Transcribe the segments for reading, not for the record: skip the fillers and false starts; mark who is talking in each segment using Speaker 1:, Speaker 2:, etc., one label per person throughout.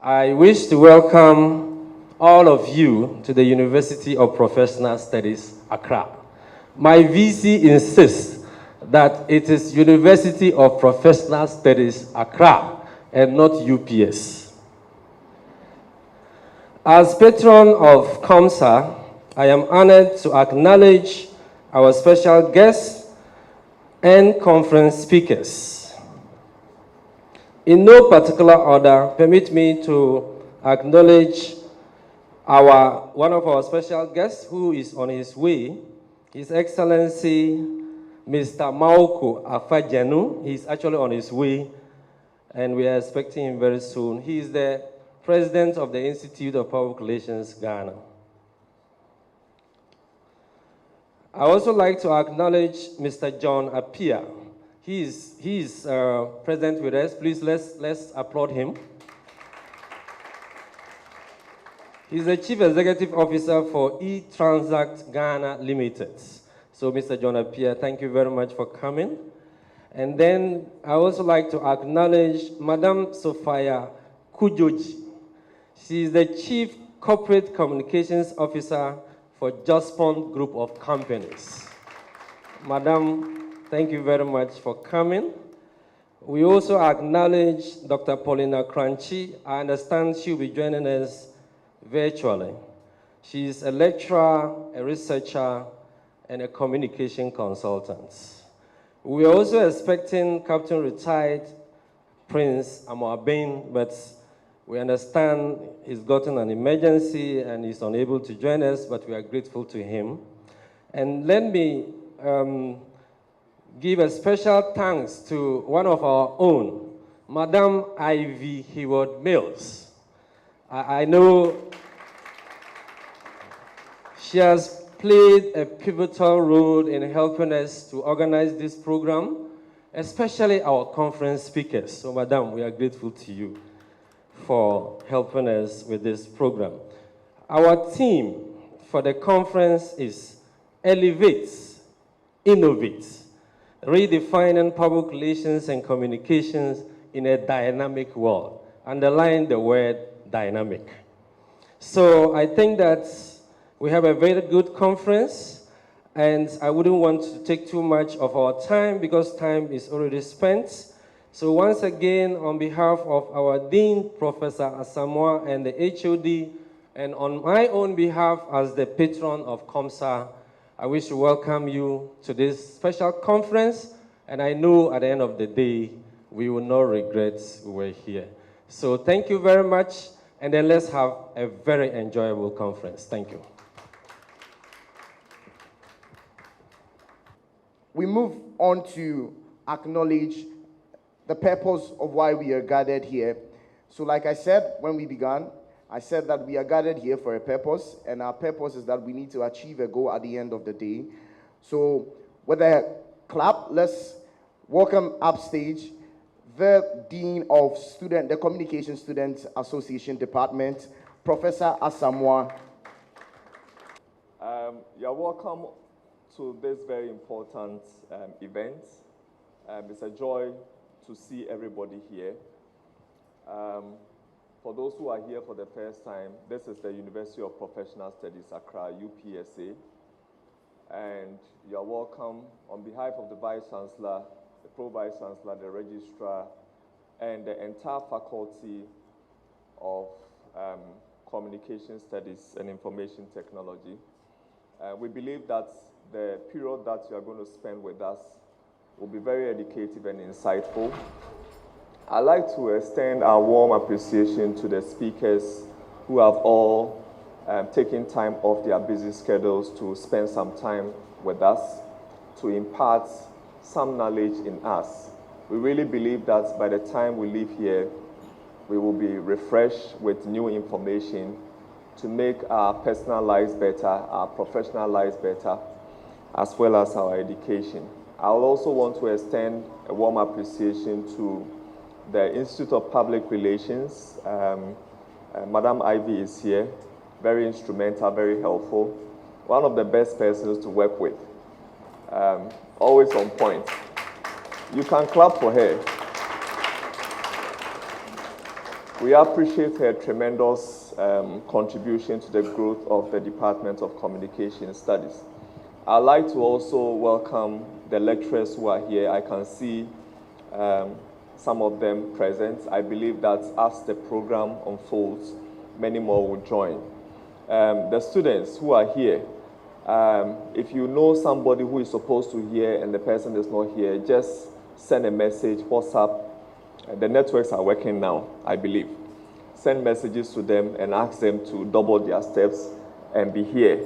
Speaker 1: I wish to welcome all of you to the University of Professional Studies, Accra. My VC insists that it is University of Professional Studies, Accra, and not UPS. As patron of ComSSA, I am honored to acknowledge our special guests and conference speakers. In no particular order, permit me to acknowledge one of our special guests who is on his way, His Excellency Mr. Mauko Afajanu. He's actually on his way, and we are expecting him very soon. He is the President of the Institute of Public Relations, Ghana. I also like to acknowledge Mr. John Appiah. He is present with us. Please, let's applaud him. He's the Chief Executive Officer for eTransact Ghana Limited. So, Mr. John Appiah, thank you very much for coming. And then I also like to acknowledge Madam Sophia Kujoji. She is the Chief Corporate Communications Officer for Jospon Group of Companies. Madam, thank you very much for coming. We also acknowledge Dr. Paulina Crunchy. I understand she'll be joining us virtually. She is a lecturer, a researcher, and a communication consultant. We are also expecting Captain Retired Prince Amoabin, but we understand he's gotten an emergency and he's unable to join us, but we are grateful to him. And let me give a special thanks to one of our own, Madam Ivy Heward Mills. I know she has played a pivotal role in helping us to organize this program, especially our conference speakers. So, Madam, we are grateful to you for helping us with this program. Our theme for the conference is Elevate, Innovate, Redefining Public Relations and Communications in a Dynamic World. Underline the word dynamic. So I think that we have a very good conference, and I wouldn't want to take too much of our time because time is already spent. So once again, on behalf of our Dean, Professor Asamoah, and the HOD, and on my own behalf as the patron of ComSSA, I wish to welcome you to this special conference, and I know at the end of the day, we will not regret we were here. So thank you very much, and then let's have a very enjoyable conference. Thank you.
Speaker 2: We move on to acknowledge the purpose of why we are gathered here. So like I said when we began, I said that we are gathered here for a purpose, and our purpose is that we need to achieve a goal at the end of the day. So with a clap, let's welcome upstage the Dean of the Communication Students Association Department, Professor Asamoah.
Speaker 3: You're welcome to this very important event. It's a joy to see everybody here. For those who are here for the first time, this is the University of Professional Studies, Accra, UPSA. And you're welcome on behalf of the Vice Chancellor, the Pro-Vice Chancellor, the Registrar, and the entire Faculty of Communication Studies and Information Technology. We believe that the period that you are going to spend with us will be very educative and insightful. I'd like to extend our warm appreciation to the speakers who have all taken time off their busy schedules to spend some time with us, to impart some knowledge in us. We really believe that by the time we leave here, we will be refreshed with new information to make our personal lives better, our professional lives better, as well as our education. I will also want to extend a warm appreciation to the Institute of Public Relations. Madam Ivy is here, very instrumental, very helpful. One of the best persons to work with, always on point. You can clap for her. We appreciate her tremendous contribution to the growth of the Department of Communication Studies. I'd like to also welcome the lecturers who are here. I can see some of them present. I believe that as the program unfolds, many more will join. The students who are here, if you know somebody who is supposed to hear and the person is not here, just send a message, WhatsApp. The networks are working now, I believe. Send messages to them and ask them to double their steps and be here,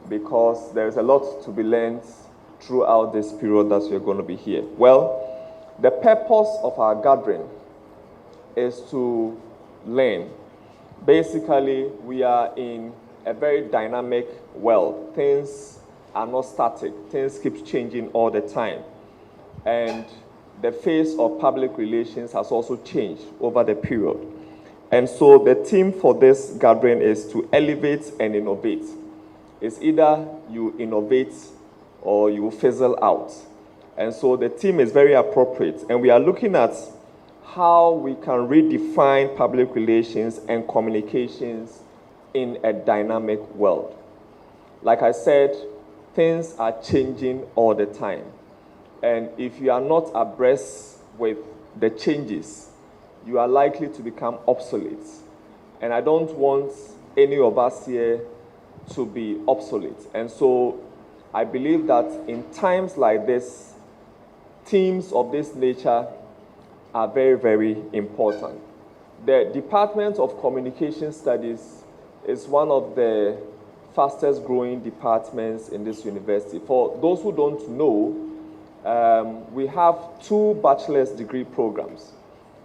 Speaker 3: because there is a lot to be learned throughout this period that we're going to be here. Well, the purpose of our gathering is to learn. Basically, we are in a very dynamic world. Things are not static. Things keep changing all the time. And the face of public relations has also changed over the period. And so the theme for this gathering is to elevate and innovate. It's either you innovate or you fizzle out. And so the theme is very appropriate. And we are looking at how we can redefine public relations and communications in a dynamic world. Like I said, things are changing all the time. And if you are not abreast with the changes, you are likely to become obsolete. And I don't want any of us here to be obsolete. And so I believe that in times like this, themes of this nature are very, very important. The Department of Communication Studies is one of the fastest growing departments in this university. For those who don't know, we have 2 bachelor's degree programs.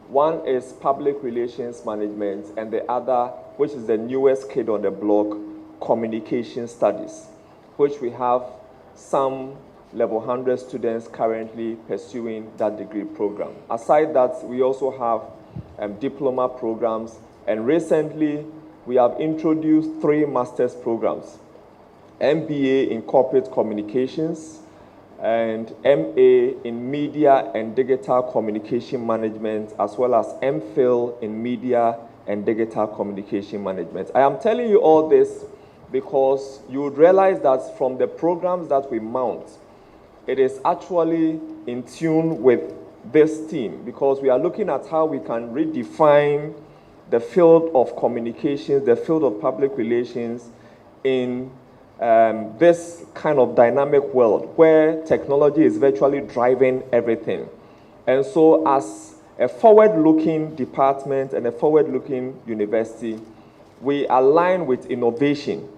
Speaker 3: One is Public Relations Management, and the other, which is the newest kid on the block, Communication Studies, which we have some level 100 students currently pursuing that degree program. Aside that, we also have diploma programs, and recently we have introduced 3 master's programs: MBA in Corporate Communications, and MA in Media and Digital Communication Management, as well as MPhil in Media and Digital Communication Management. I am telling you all this because you would realize that from the programs that we mount, it is actually in tune with this theme, because we are looking at how we can redefine the field of communications, the field of public relations in this kind of dynamic world where technology is virtually driving everything. And so as a forward-looking department and a forward-looking university, we align with innovation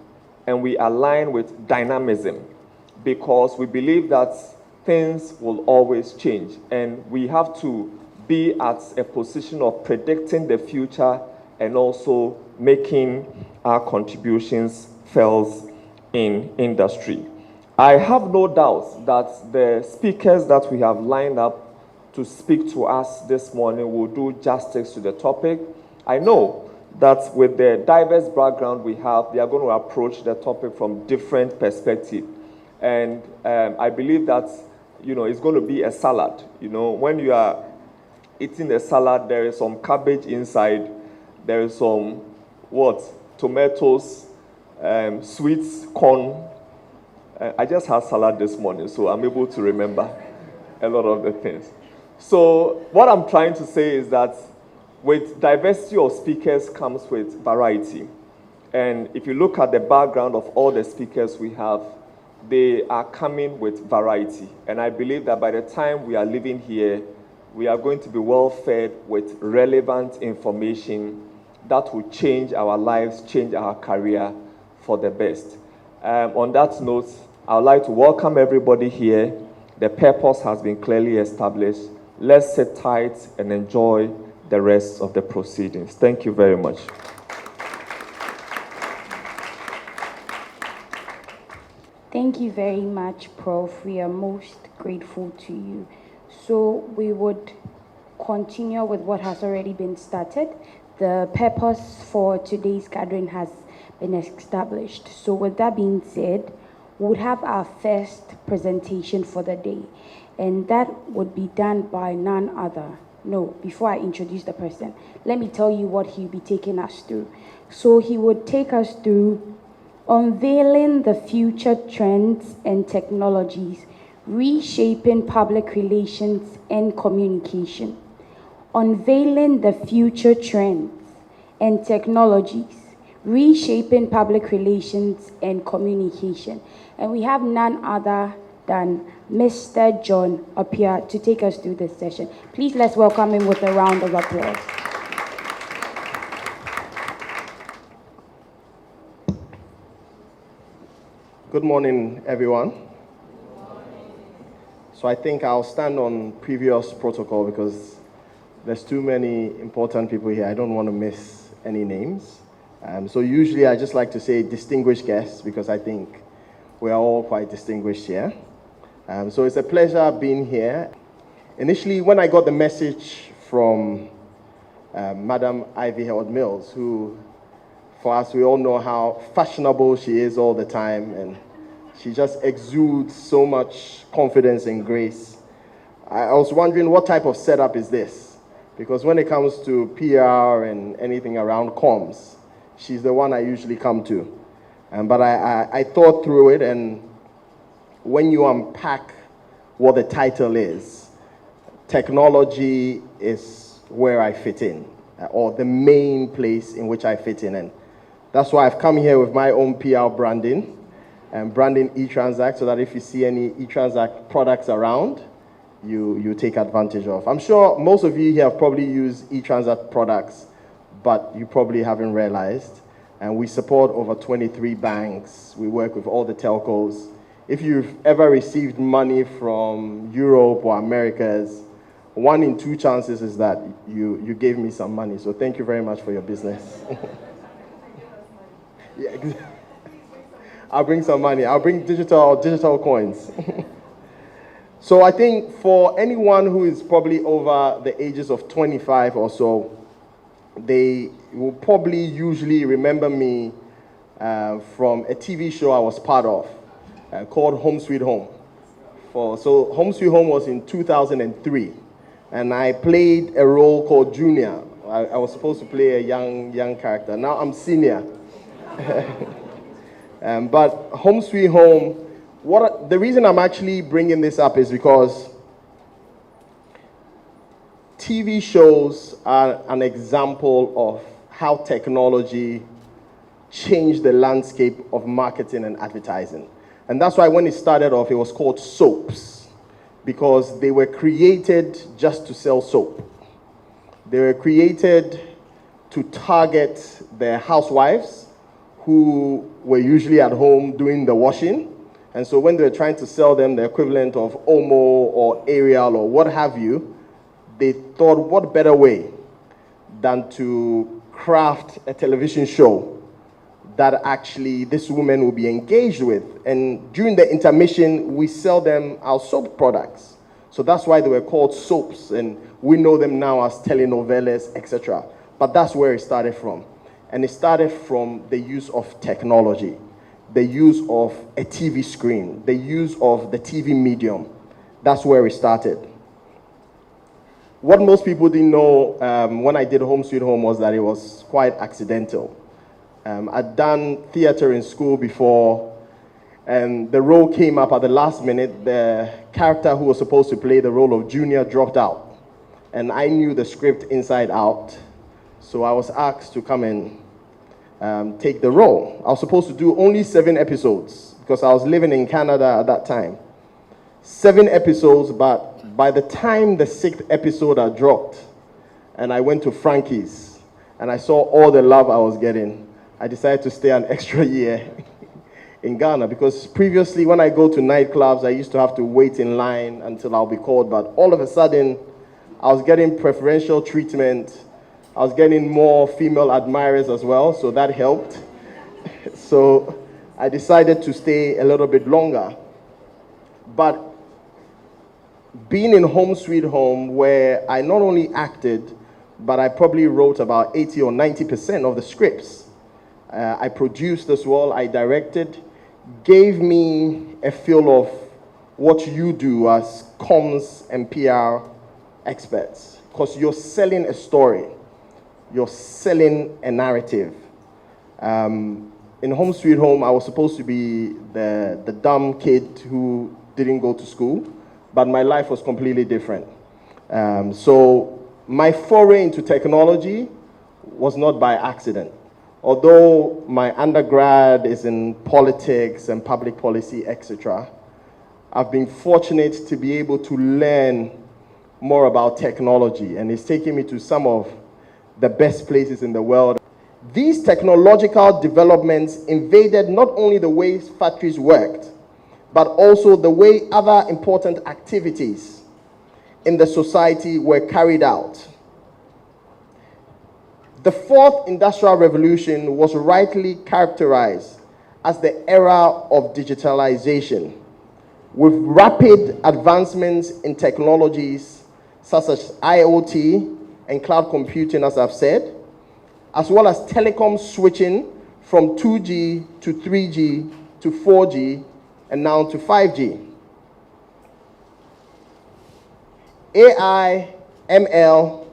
Speaker 3: and we align with dynamism, because we believe that things will always change, and we have to be at a position of predicting the future and also making our contributions felt in industry. I have no doubt that the speakers that we have lined up to speak to us this morning will do justice to the topic. I know that with the diverse background we have, they are going to approach the topic from different perspectives. And I believe that, it's going to be a salad. When you are eating a salad, there is some cabbage inside, there is some, tomatoes, sweets, corn. I just had salad this morning, so I'm able to remember a lot of the things. So what I'm trying to say is that with diversity of speakers comes with variety. And if you look at the background of all the speakers we have, they are coming with variety. And I believe that by the time we are leaving here, we are going to be well fed with relevant information that will change our lives, change our career for the best. On that note, I would like to welcome everybody here. The purpose has been clearly established. Let's sit tight and enjoy the rest of the proceedings. Thank you very much.
Speaker 4: Thank you very much, Prof. We are most grateful to you. So we would continue with what has already been started. The purpose for today's gathering has been established. So with that being said, we would have our first presentation for the day, and that would be done by none other No, before I introduce the person, let me tell you what he'll be taking us through. So he would take us through unveiling the future trends and technologies, reshaping public relations and communication. Unveiling the future trends and technologies, reshaping public relations and communication. And we have none other than Mr. John up here to take us through this session. Please let's welcome him with a round of applause.
Speaker 2: Good morning, everyone. So I think I'll stand on previous protocol because there's too many important people here. I don't want to miss any names. So usually I just like to say distinguished guests because I think we're all quite distinguished here. So it's a pleasure being here. Initially, when I got the message from Madam Ivy Held Mills, who, for us, we all know how fashionable she is all the time, and she just exudes so much confidence and grace. I was wondering what type of setup is this? Because when it comes to PR and anything around comms, she's the one I usually come to. But I thought through it, and when you unpack what the title is, technology is where I fit in, or the main place in which I fit in. And that's why I've come here with my own PR branding, and branding eTransact, so that if you see any eTransact products around, you take advantage of. I'm sure most of you here have probably used eTransact products, but you probably haven't realized. And we support over 23 banks. We work with all the telcos. If you've ever received money from Europe or Americas, 1 in 2 chances is that you gave me some money. So thank you very much for your business. Yeah, I'll bring some money. I'll bring digital coins. So I think for anyone who is probably over the ages of 25 or so, they will probably usually remember me from a TV show I was part of called Home Sweet Home. So Home Sweet Home was in 2003, and I played a role called Junior. I was supposed to play a young character. Now I'm senior. But Home Sweet Home, the reason I'm actually bringing this up is because TV shows are an example of how technology changed the landscape of marketing and advertising. And that's why when it started off, it was called soaps, because they were created just to sell soap. They were created to target the housewives who were usually at home doing the washing. And so when they were trying to sell them the equivalent of Omo or Ariel or what have you, they thought, what better way than to craft a television show that actually this woman will be engaged with. And during the intermission, we sell them our soap products. So that's why they were called soaps, and we know them now as telenovelas, etc. But that's where it started from. And it started from the use of technology, the use of a TV screen, the use of the TV medium. That's where it started. What most people didn't know when I did Home Sweet Home was that it was quite accidental. I'd done theater in school before, and the role came up at the last minute. The character who was supposed to play the role of Junior dropped out, and I knew the script inside out, so I was asked to come and take the role. I was supposed to do only 7 episodes because I was living in Canada at that time. 7 episodes, but by the time the 6th episode had dropped, and I went to Frankie's, and I saw all the love I was getting, I decided to stay an extra year in Ghana, because previously when I go to nightclubs, I used to have to wait in line until I'll be called, but all of a sudden, I was getting preferential treatment. I was getting more female admirers as well, so that helped. So I decided to stay a little bit longer. But being in Home Sweet Home, where I not only acted, but I probably wrote about 80 or 90% of the scripts. I produced as well, I directed, gave me a feel of what you do as comms and PR experts. because you're selling a story. You're selling a narrative. In Home Sweet Home, I was supposed to be the dumb kid who didn't go to school, but my life was completely different. So my foray into technology was not by accident. Although my undergrad is in politics and public policy, etc., I've been fortunate to be able to learn more about technology, and it's taken me to some of the best places in the world. These technological developments invaded not only the way factories worked, but also the way other important activities in the society were carried out. The fourth industrial revolution was rightly characterized as the era of digitalization, with rapid advancements in technologies such as IoT and cloud computing, as I've said, as well as telecom switching from 2G to 3G to 4G and now to 5G. AI, ML,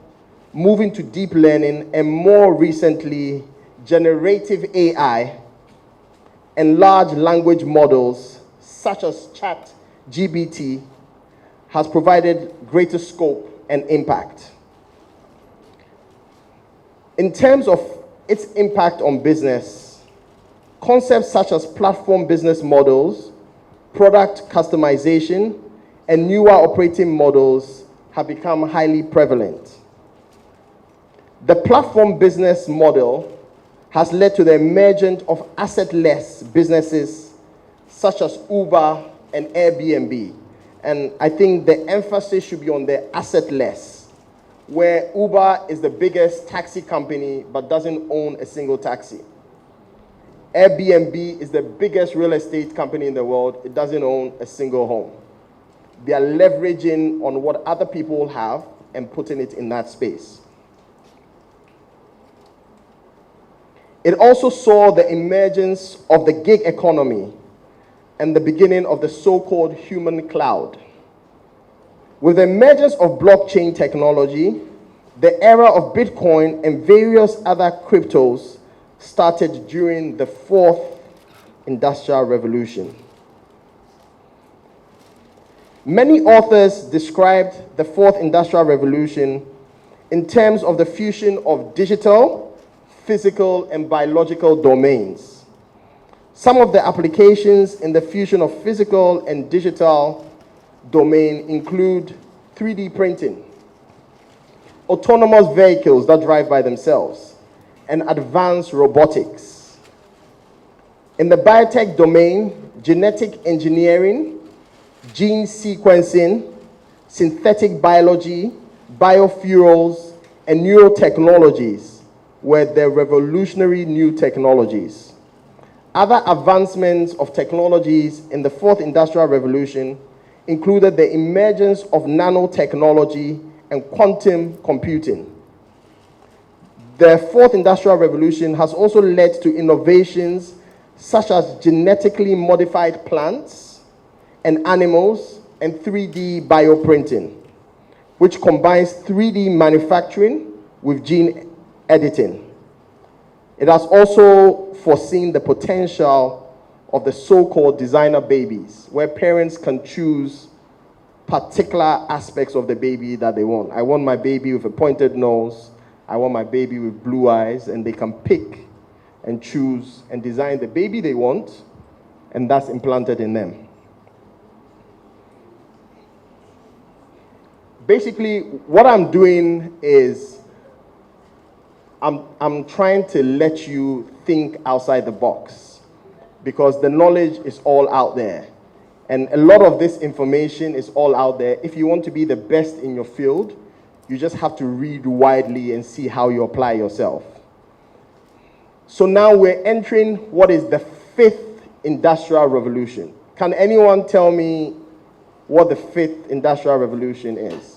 Speaker 2: moving to deep learning, and more recently, generative AI and large language models such as ChatGPT has provided greater scope and impact. In terms of its impact on business, concepts such as platform business models, product customization, and newer operating models have become highly prevalent. The platform business model has led to the emergence of asset-less businesses such as Uber and Airbnb. And I think the emphasis should be on the asset-less, where Uber is the biggest taxi company but doesn't own a single taxi. Airbnb is the biggest real estate company in the world. It doesn't own a single home. They are leveraging on what other people have and putting it in that space. It also saw the emergence of the gig economy and the beginning of the so-called human cloud. With the emergence of blockchain technology, the era of Bitcoin and various other cryptos started during the fourth industrial revolution. Many authors described the fourth industrial revolution in terms of the fusion of digital, physical, and biological domains. Some of the applications in the fusion of physical and digital domain include 3D printing, autonomous vehicles that drive by themselves, and advanced robotics. In the biotech domain, genetic engineering, gene sequencing, synthetic biology, biofuels, and neurotechnologies were the revolutionary new technologies. Other advancements of technologies in the fourth industrial revolution included the emergence of nanotechnology and quantum computing. The fourth industrial revolution has also led to innovations such as genetically modified plants and animals and 3D bioprinting, which combines 3D manufacturing with gene editing. It has also foreseen the potential of the so-called designer babies, where parents can choose particular aspects of the baby that they want. I want my baby with a pointed nose. I want my baby with blue eyes, and they can pick and choose and design the baby they want, and that's implanted in them. Basically, what I'm doing is I'm trying to let you think outside the box, because the knowledge is all out there. And a lot of this information is all out there. If you want to be the best in your field, you just have to read widely and see how you apply yourself. So now we're entering what is the fifth industrial revolution. Can anyone tell me what the fifth industrial revolution is?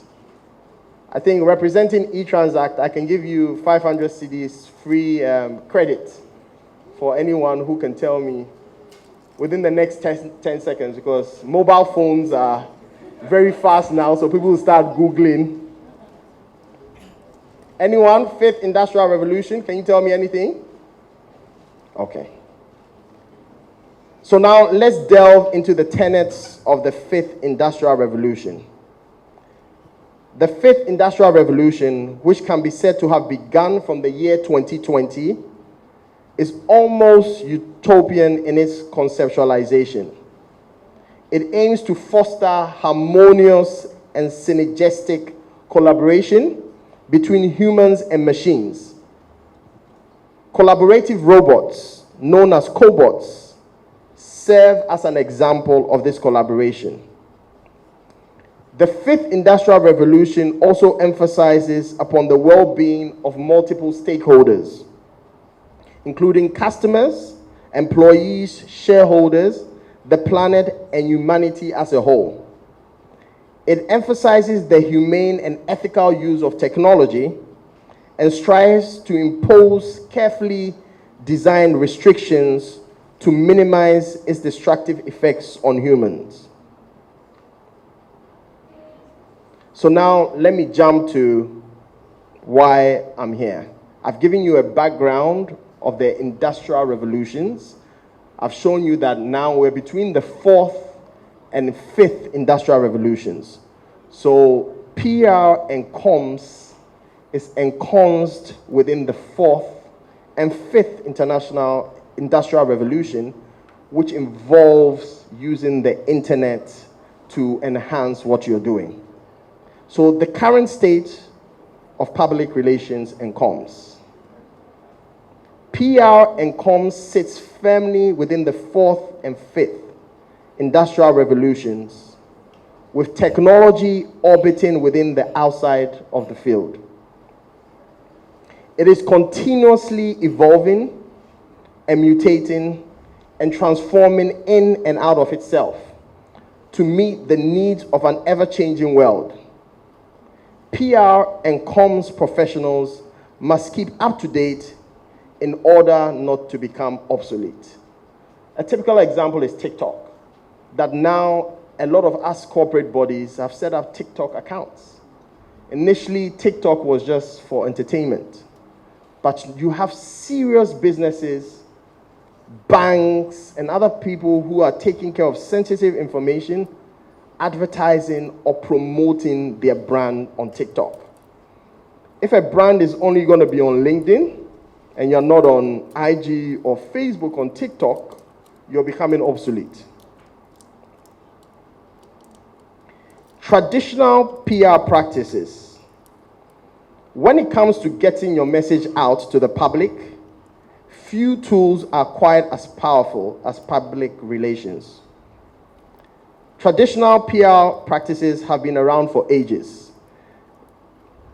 Speaker 2: I think representing eTransact, I can give you 500 cedis free credit for anyone who can tell me within the next 10 seconds, because mobile phones are very fast now, so people will start Googling. Anyone? Fifth Industrial Revolution. Can you tell me anything? Okay. So now let's delve into the tenets of the Fifth Industrial Revolution. The Fifth Industrial Revolution, which can be said to have begun from the year 2020, is almost utopian in its conceptualization. It aims to foster harmonious and synergistic collaboration between humans and machines. Collaborative robots, known as cobots, serve as an example of this collaboration. The Fifth Industrial Revolution also emphasizes upon the well-being of multiple stakeholders, including customers, employees, shareholders, the planet, and humanity as a whole. It emphasizes the humane and ethical use of technology and strives to impose carefully designed restrictions to minimize its destructive effects on humans. So now let me jump to why I'm here. I've given you a background of the industrial revolutions. I've shown you that now we're between the fourth and fifth industrial revolutions. So PR and comms is ensconced within the fourth and fifth international industrial revolution, which involves using the internet to enhance what you're doing. So the current state of public relations and comms. PR and comms sits firmly within the fourth and fifth industrial revolutions, with technology orbiting within the outside of the field. It is continuously evolving and mutating and transforming in and out of itself to meet the needs of an ever-changing world. PR and comms professionals must keep up to date in order not to become obsolete. A typical example is TikTok, that now a lot of us corporate bodies have set up TikTok accounts. Initially, TikTok was just for entertainment, but you have serious businesses, banks, and other people who are taking care of sensitive information, advertising or promoting their brand on TikTok. If a brand is only going to be on LinkedIn and you're not on IG or Facebook, on TikTok, you're becoming obsolete. Traditional PR practices. When it comes to getting your message out to the public, few tools are quite as powerful as public relations. Traditional PR practices have been around for ages,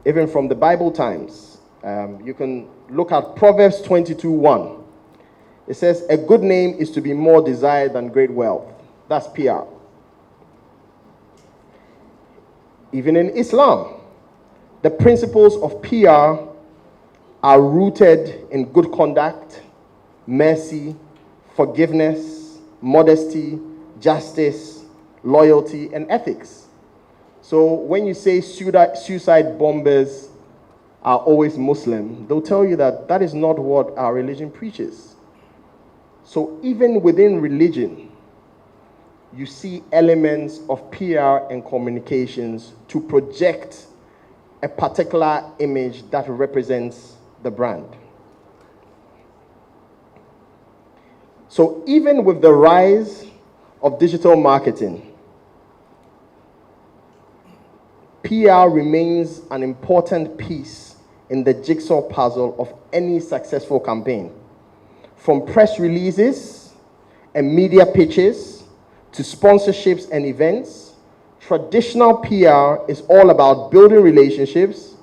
Speaker 2: even from the Bible times. You can look at Proverbs 22:1. It says, a good name is to be more desired than great wealth. That's PR. Even in Islam, the principles of PR are rooted in good conduct, mercy, forgiveness, modesty, justice, loyalty, and ethics. So when you say suicide bombers are always Muslim, they'll tell you that that is not what our religion preaches. So even within religion, you see elements of PR and communications to project a particular image that represents the brand. So even with the rise of digital marketing, PR remains an important piece in the jigsaw puzzle of any successful campaign. From press releases and media pitches to sponsorships and events, traditional PR is all about building relationships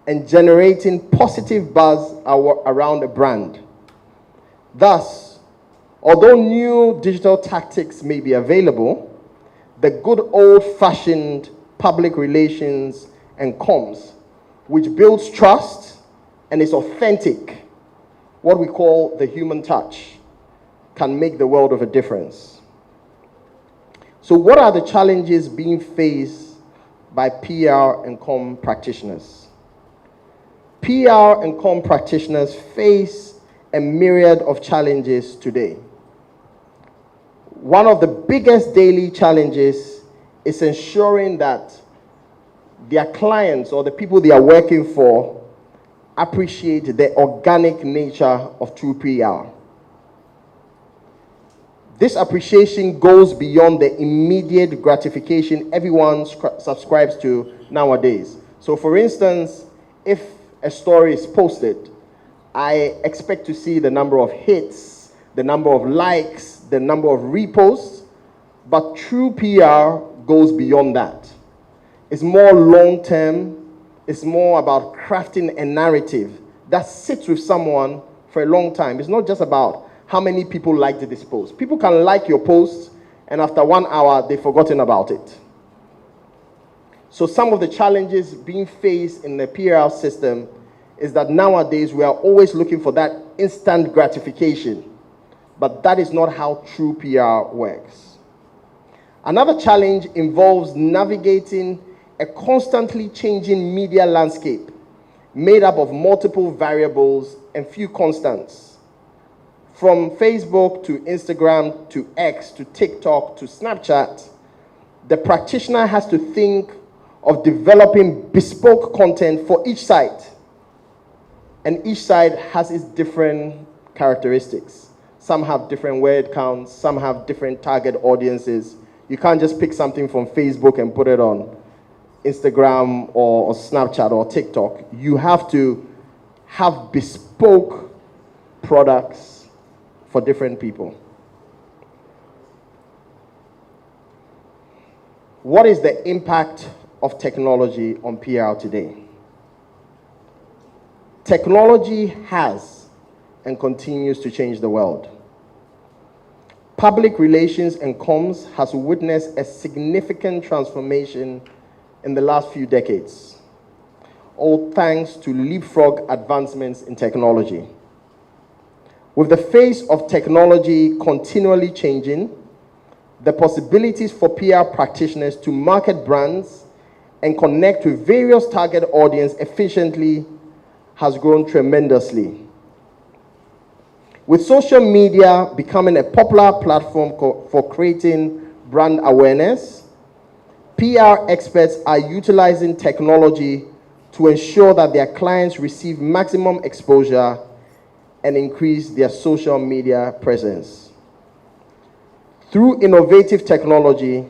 Speaker 2: and generating positive buzz around a brand. Thus, although new digital tactics may be available, the good old-fashioned public relations and comms, which builds trust and is authentic, what we call the human touch, can make the world of a difference. So what are the challenges being faced by PR and comm practitioners? PR and comm practitioners face a myriad of challenges today. One of the biggest daily challenges is ensuring that their clients or the people they are working for appreciate the organic nature of true PR. This appreciation goes beyond the immediate gratification everyone subscribes to nowadays. So for instance, if a story is posted, I expect to see the number of hits, the number of likes, the number of reposts, but true PR goes beyond that. It's more long-term, it's more about crafting a narrative that sits with someone for a long time. It's not just about how many people liked this post. People can like your post, and after 1 hour, they've forgotten about it. So some of the challenges being faced in the PR system is that nowadays we are always looking for that instant gratification, but that is not how true PR works. Another challenge involves navigating a constantly changing media landscape made up of multiple variables and few constants. From Facebook to Instagram to X to TikTok to Snapchat, the practitioner has to think of developing bespoke content for each site. And each site has its different characteristics. Some have different word counts, some have different target audiences. You can't just pick something from Facebook and put it on Instagram or Snapchat or TikTok. You have to have bespoke products for different people. What is the impact of technology on PR today? Technology has and continues to change the world. Public relations and comms has witnessed a significant transformation in the last few decades, all thanks to leapfrog advancements in technology. With the face of technology continually changing, the possibilities for PR practitioners to market brands and connect with various target audience efficiently has grown tremendously. With social media becoming a popular platform for creating brand awareness, PR experts are utilizing technology to ensure that their clients receive maximum exposure and increase their social media presence. Through innovative technology,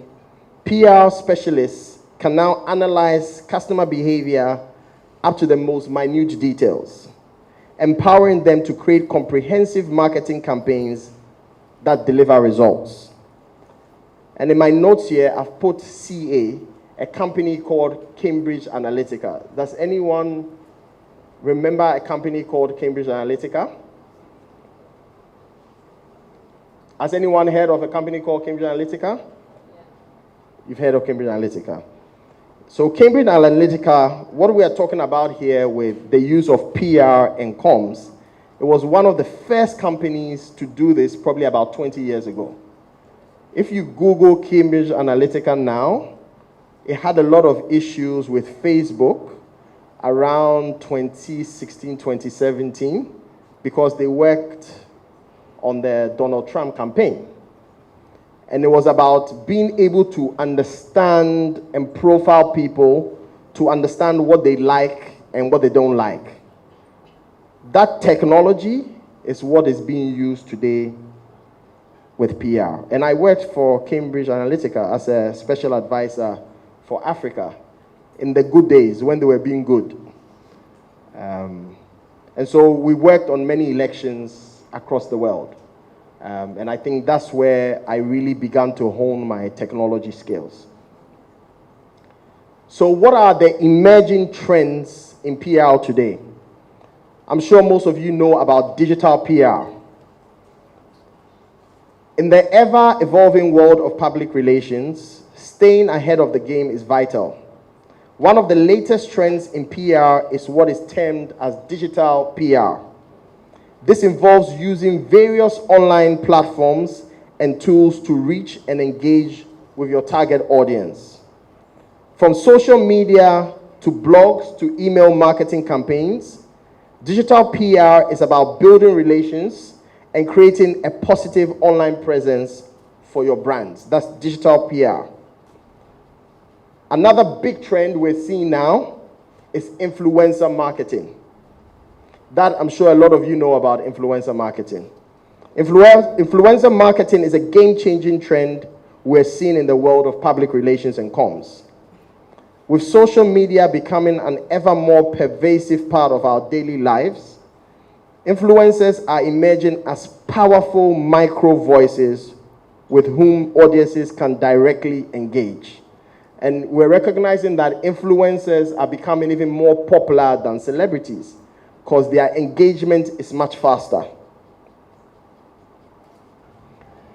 Speaker 2: PR specialists can now analyze customer behavior up to the most minute details, empowering them to create comprehensive marketing campaigns that deliver results. And in my notes here, I've put CA, a company called Cambridge Analytica. Does anyone remember a company called Cambridge Analytica? Has anyone heard of a company called Cambridge Analytica? You've heard of Cambridge Analytica. So Cambridge Analytica, what we are talking about here with the use of PR and comms, it was one of the first companies to do this probably about 20 years ago. If you Google Cambridge Analytica now, it had a lot of issues with Facebook around 2016, 2017, because they worked on the Donald Trump campaign. And it was about being able to understand and profile people, to understand what they like and what they don't like. That technology is what is being used today with PR. And I worked for Cambridge Analytica as a special advisor for Africa in the good days when they were being good. And so we worked on many elections across the world. And I think that's where I really began to hone my technology skills. So what are the emerging trends in PR today? I'm sure most of you know about digital PR. In the ever-evolving world of public relations, staying ahead of the game is vital. One of the latest trends in PR is what is termed as digital PR. This involves using various online platforms and tools to reach and engage with your target audience. From social media to blogs to email marketing campaigns. Digital PR is about building relations and creating a positive online presence for your brands. That's digital PR. Another big trend we're seeing now is influencer marketing. That I'm sure a lot of you know about influencer marketing. Influencer marketing is a game-changing trend we're seeing in the world of public relations and comms. With social media becoming an ever more pervasive part of our daily lives, influencers are emerging as powerful micro voices with whom audiences can directly engage. And we're recognizing that influencers are becoming even more popular than celebrities because their engagement is much faster.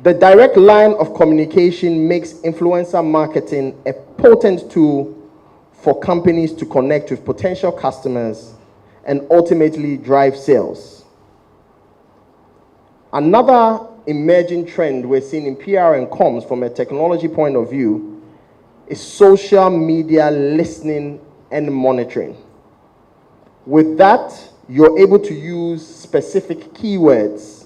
Speaker 2: The direct line of communication makes influencer marketing a potent tool for companies to connect with potential customers and ultimately drive sales. Another emerging trend we're seeing in PR and comms from a technology point of view is social media listening and monitoring. With that, you're able to use specific keywords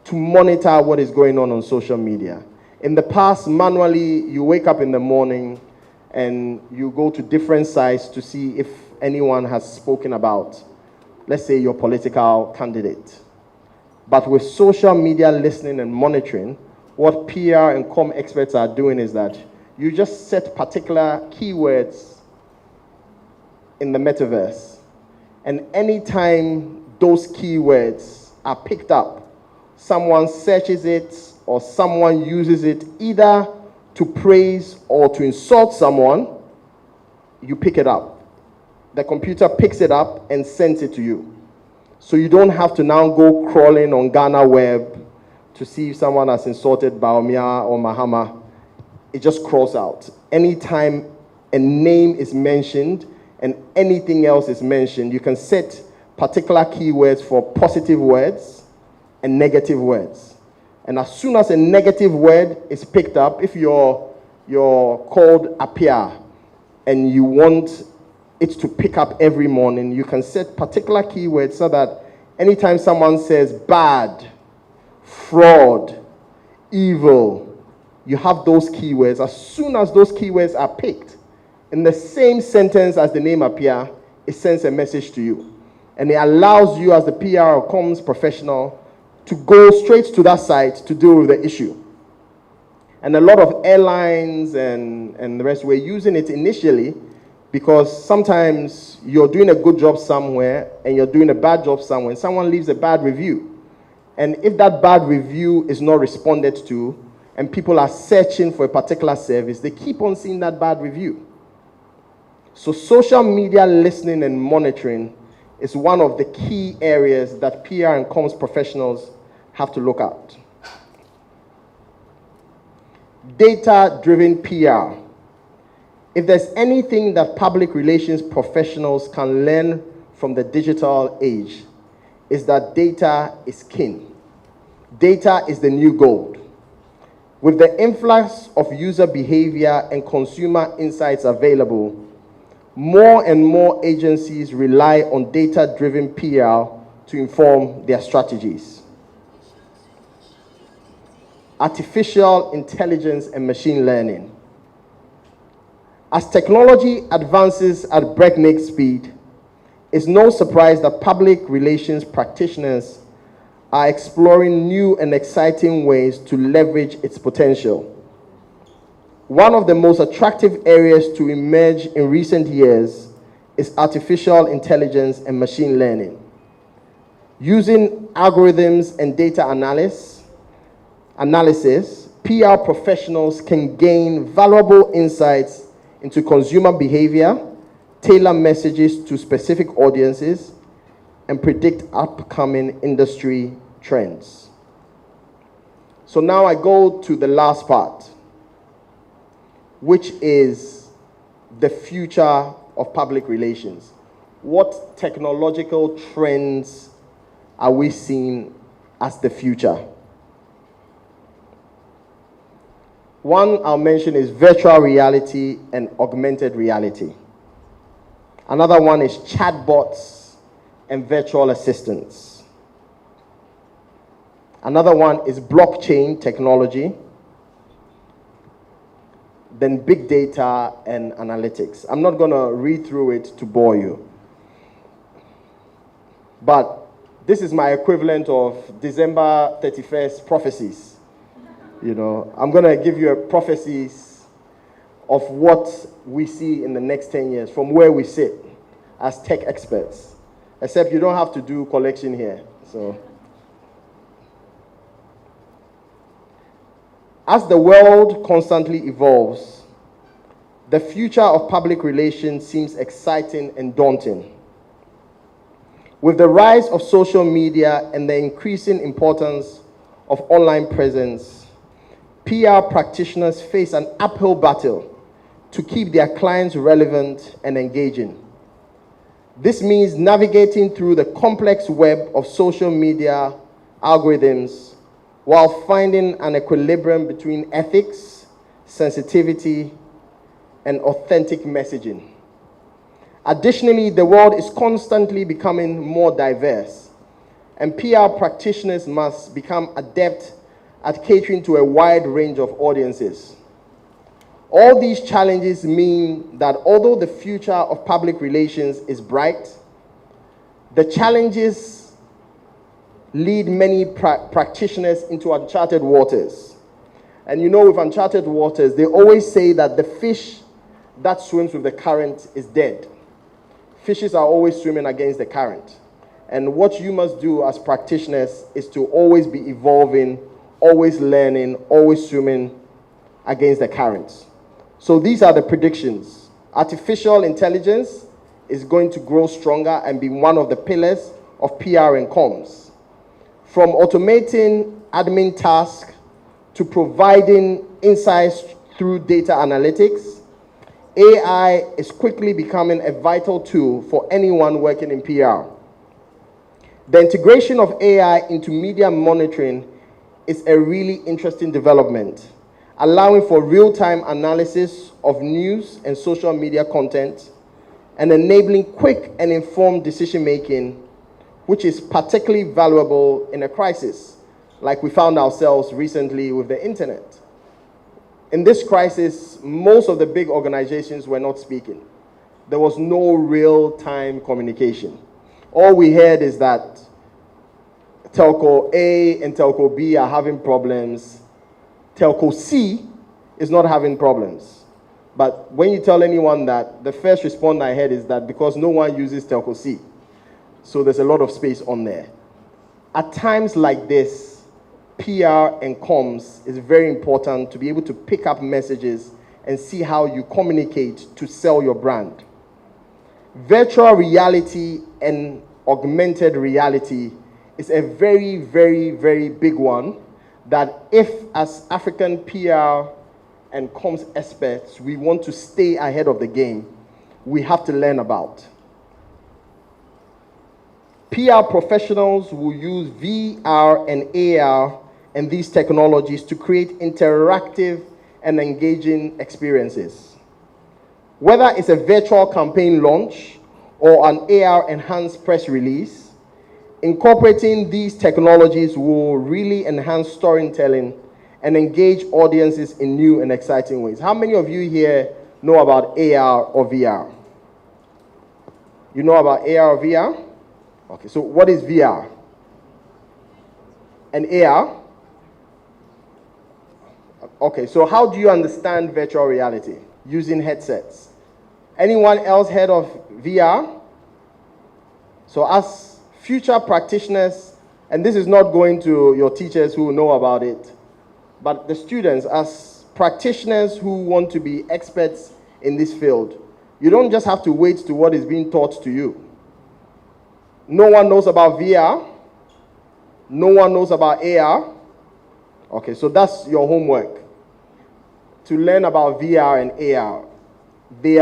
Speaker 2: to monitor what is going on social media. In the past, manually, you wake up in the morning and you go to different sites to see if anyone has spoken about, let's say, your political candidate. But with social media listening and monitoring, what PR and comm experts are doing is that you just set particular keywords in the metaverse. And anytime those keywords are picked up, someone searches it or someone uses it either to praise or to insult someone, you pick it up. The computer picks it up and sends it to you. So you don't have to now go crawling on Ghana Web to see if someone has insulted Baumia or Mahama. It just crawls out. Anytime a name is mentioned and anything else is mentioned, you can set particular keywords for positive words and negative words. And as soon as a negative word is picked up, if you're called appear and you want it to pick up every morning, you can set particular keywords so that anytime someone says bad, fraud, evil, you have those keywords. As soon as those keywords are picked, in the same sentence as the name appear, it sends a message to you. And it allows you as the PR or comms professional to go straight to that site to deal with the issue. And a lot of airlines and the rest were using it initially because sometimes you're doing a good job somewhere and you're doing a bad job somewhere and someone leaves a bad review. And if that bad review is not responded to and people are searching for a particular service, they keep on seeing that bad review. So social media listening and monitoring is one of the key areas that PR and comms professionals have to look at. Data-driven PR. If there's anything that public relations professionals can learn from the digital age, is that data is king. Data is the new gold. With the influx of user behavior and consumer insights available, more and more agencies rely on data-driven PR to inform their strategies. Artificial intelligence and machine learning. As technology advances at breakneck speed, it's no surprise that public relations practitioners are exploring new and exciting ways to leverage its potential. One of the most attractive areas to emerge in recent years is artificial intelligence and machine learning. Using algorithms and data analysis, PR professionals can gain valuable insights into consumer behavior, tailor messages to specific audiences, and predict upcoming industry trends. So now I go to the last part, which is the future of public relations. What technological trends are we seeing as the future? One I'll mention is virtual reality and augmented reality. Another one is chatbots and virtual assistants. Another one is blockchain technology. Then big data and analytics. I'm not going to read through it to bore you. But this is my equivalent of December 31st prophecies. You know, I'm going to give you prophecies of what we see in the next 10 years from where we sit as tech experts. Except you don't have to do collection here. So, as the world constantly evolves, the future of public relations seems exciting and daunting. With the rise of social media and the increasing importance of online presence, PR practitioners face an uphill battle to keep their clients relevant and engaging. This means navigating through the complex web of social media algorithms while finding an equilibrium between ethics, sensitivity, and authentic messaging. Additionally, the world is constantly becoming more diverse, and PR practitioners must become adept at catering to a wide range of audiences. All these challenges mean that although the future of public relations is bright, the challenges lead many practitioners into uncharted waters. And you know, with uncharted waters, they always say that the fish that swims with the current is dead. Fishes are always swimming against the current. And what you must do as practitioners is to always be evolving, always learning, always swimming against the currents. So these are the predictions. Artificial intelligence is going to grow stronger and be one of the pillars of PR and comms. From automating admin tasks to providing insights through data analytics, AI is quickly becoming a vital tool for anyone working in PR. The integration of AI into media monitoring is a really interesting development, allowing for real-time analysis of news and social media content and enabling quick and informed decision-making, which is particularly valuable in a crisis, like we found ourselves recently with the internet. In this crisis, most of the big organizations were not speaking. There was no real-time communication. All we heard is that Telco A and Telco B are having problems. Telco C is not having problems. But when you tell anyone that, the first response I heard is that because no one uses Telco C. So there's a lot of space on there. At times like this, PR and comms is very important to be able to pick up messages and see how you communicate to sell your brand. Virtual reality and augmented reality is a very, very, very big one that if as African PR and comms experts, we want to stay ahead of the game, we have to learn about. PR professionals will use VR and AR and these technologies to create interactive and engaging experiences. Whether it's a virtual campaign launch or an AR-enhanced press release, incorporating these technologies will really enhance storytelling and engage audiences in new and exciting ways. How many of you here know about AR or VR? You know about AR or VR? Okay, so what is VR? And AR? Okay, so how do you understand virtual reality? Using headsets. Anyone else heard of VR? So as future practitioners, and this is not going to your teachers who know about it, but the students, as practitioners who want to be experts in this field, you don't just have to wait to what is being taught to you. No one knows about VR. No one knows about AR. Okay, so that's your homework. To learn about VR and AR. They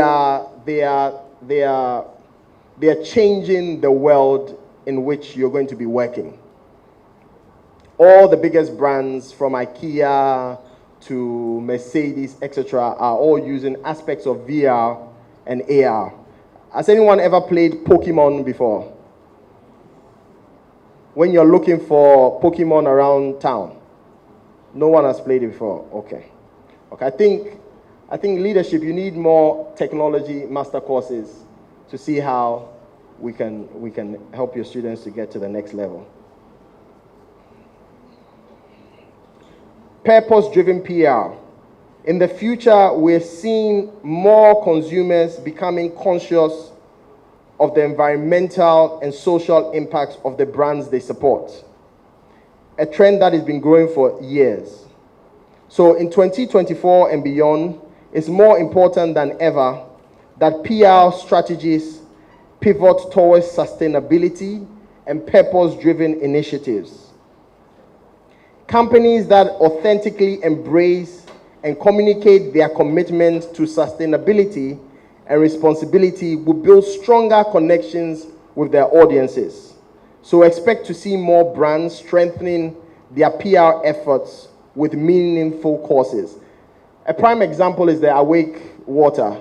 Speaker 2: are changing the world in which you're going to be working. All the biggest brands from IKEA to Mercedes, etc., are all using aspects of VR and AR. Has anyone ever played Pokemon before? When you're looking for Pokemon around town? No one has played it before. Okay. I think leadership, you need more technology master courses to see how we can help your students to get to the next level. Purpose-driven PR. In the future, we're seeing more consumers becoming conscious of the environmental and social impacts of the brands they support, a trend that has been growing for years. So in 2024 and beyond, it's more important than ever that PR strategies pivot towards sustainability and purpose-driven initiatives. Companies that authentically embrace and communicate their commitment to sustainability and responsibility will build stronger connections with their audiences. So expect to see more brands strengthening their PR efforts with meaningful causes. A prime example is the Awake Water,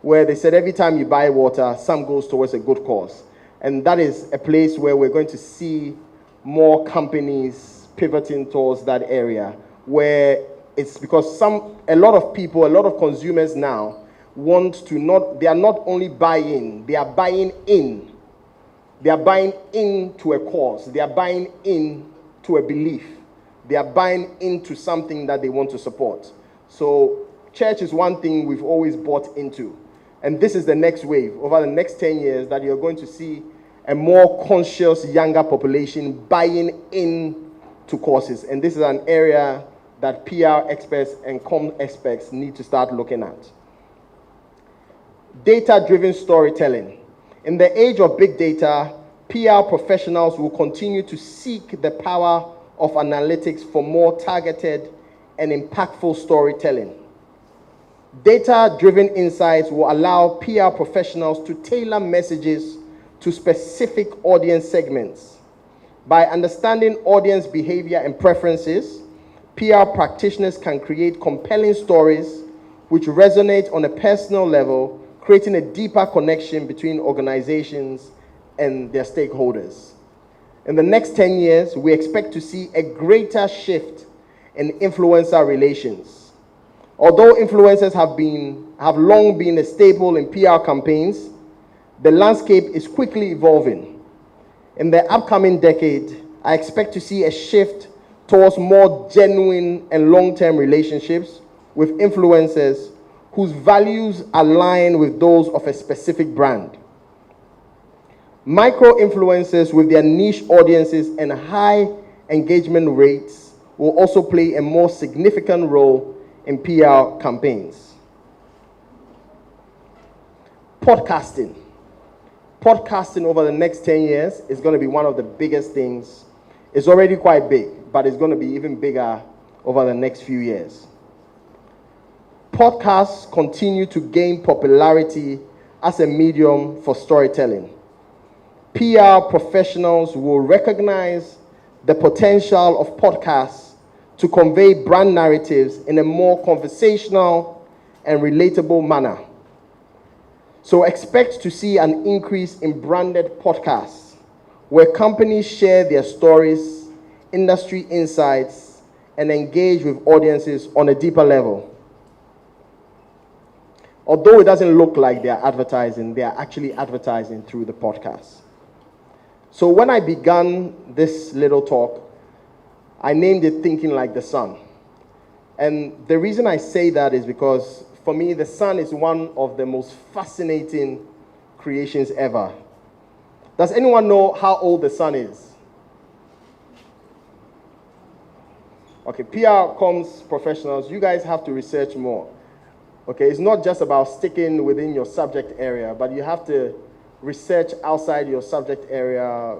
Speaker 2: where they said every time you buy water, some goes towards a good cause. And that is a place where we're going to see more companies pivoting towards that area, where it's because a lot of people, a lot of consumers now they are not only buying, they are buying in. They are buying into a cause. They are buying into a belief. They are buying into something that they want to support. So church is one thing we've always bought into. And this is the next wave. Over the next 10 years that you're going to see a more conscious younger population buying into causes. And this is an area that PR experts and com experts need to start looking at. Data-driven storytelling. In the age of big data, PR professionals will continue to seek the power of analytics for more targeted and impactful storytelling. Data-driven insights will allow PR professionals to tailor messages to specific audience segments. By understanding audience behavior and preferences, PR practitioners can create compelling stories which resonate on a personal level, creating a deeper connection between organizations and their stakeholders. In the next 10 years, we expect to see a greater shift in influencer relations. Although influencers have long been a staple in PR campaigns, the landscape is quickly evolving. In the upcoming decade, I expect to see a shift towards more genuine and long-term relationships with influencers whose values align with those of a specific brand. Micro-influencers with their niche audiences and high engagement rates will also play a more significant role in PR campaigns. Podcasting. Podcasting over the next 10 years is going to be one of the biggest things. It's already quite big, but it's going to be even bigger over the next few years. Podcasts continue to gain popularity as a medium for storytelling. PR professionals will recognize the potential of podcasts to convey brand narratives in a more conversational and relatable manner. So expect to see an increase in branded podcasts where companies share their stories, industry insights, and engage with audiences on a deeper level. Although it doesn't look like they're advertising, they are actually advertising through the podcast. So when I began this little talk, I named it Thinking Like the Sun. And the reason I say that is because, for me, the sun is one of the most fascinating creations ever. Does anyone know how old the sun is? Okay, PR comms professionals, you guys have to research more. Okay, it's not just about sticking within your subject area, but you have to research outside your subject area,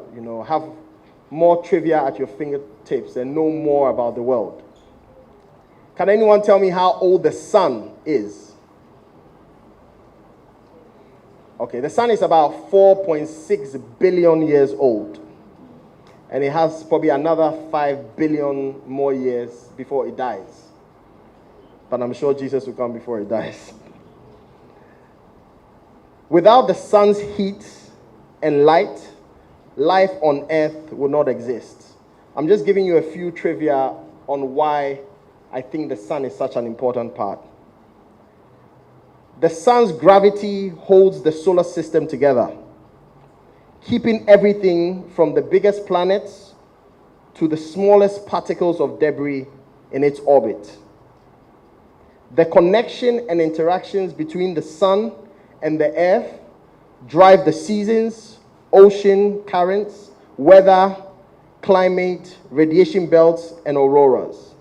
Speaker 2: have more trivia at your fingertips and know more about the world. Can anyone tell me how old the sun is? Okay, the sun is about 4.6 billion years old. And it has probably another 5 billion more years before it dies. But I'm sure Jesus will come before he dies. Without the sun's heat and light, life on Earth would not exist. I'm just giving you a few trivia on why I think the sun is such an important part. The sun's gravity holds the solar system together, keeping everything from the biggest planets to the smallest particles of debris in its orbit. The connection and interactions between the sun and the earth drive the seasons, ocean currents, weather, climate, radiation belts, and auroras.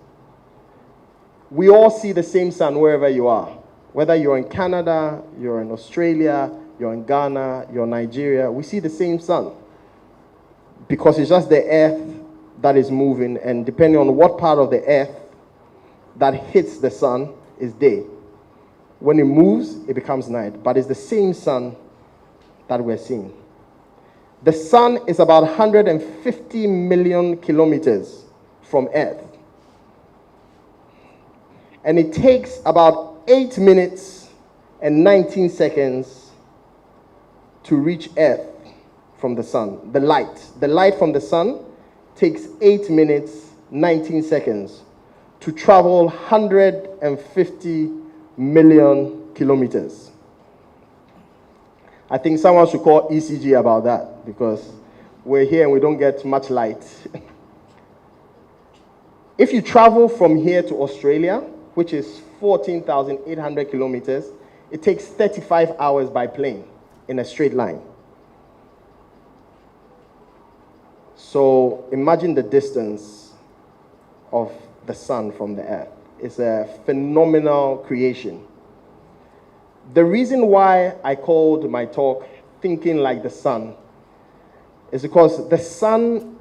Speaker 2: We all see the same sun wherever you are. Whether you're in Canada, you're in Australia, you're in Ghana, you're in Nigeria, we see the same sun. Because it's just the earth that is moving, and depending on what part of the earth that hits the sun is day. When it moves, it becomes night. But it's the same sun that we're seeing. The sun is about 150 million kilometers from Earth. And it takes about 8 minutes and 19 seconds to reach Earth from the sun. The light from the sun takes 8 minutes, 19 seconds to travel 150 million kilometers. I think someone should call ECG about that, because we're here and we don't get much light. If you travel from here to Australia, which is 14,800 kilometers, it takes 35 hours by plane in a straight line. So imagine the distance of the sun from the earth. It's a phenomenal creation. The reason why I called my talk Thinking Like the Sun is because the sun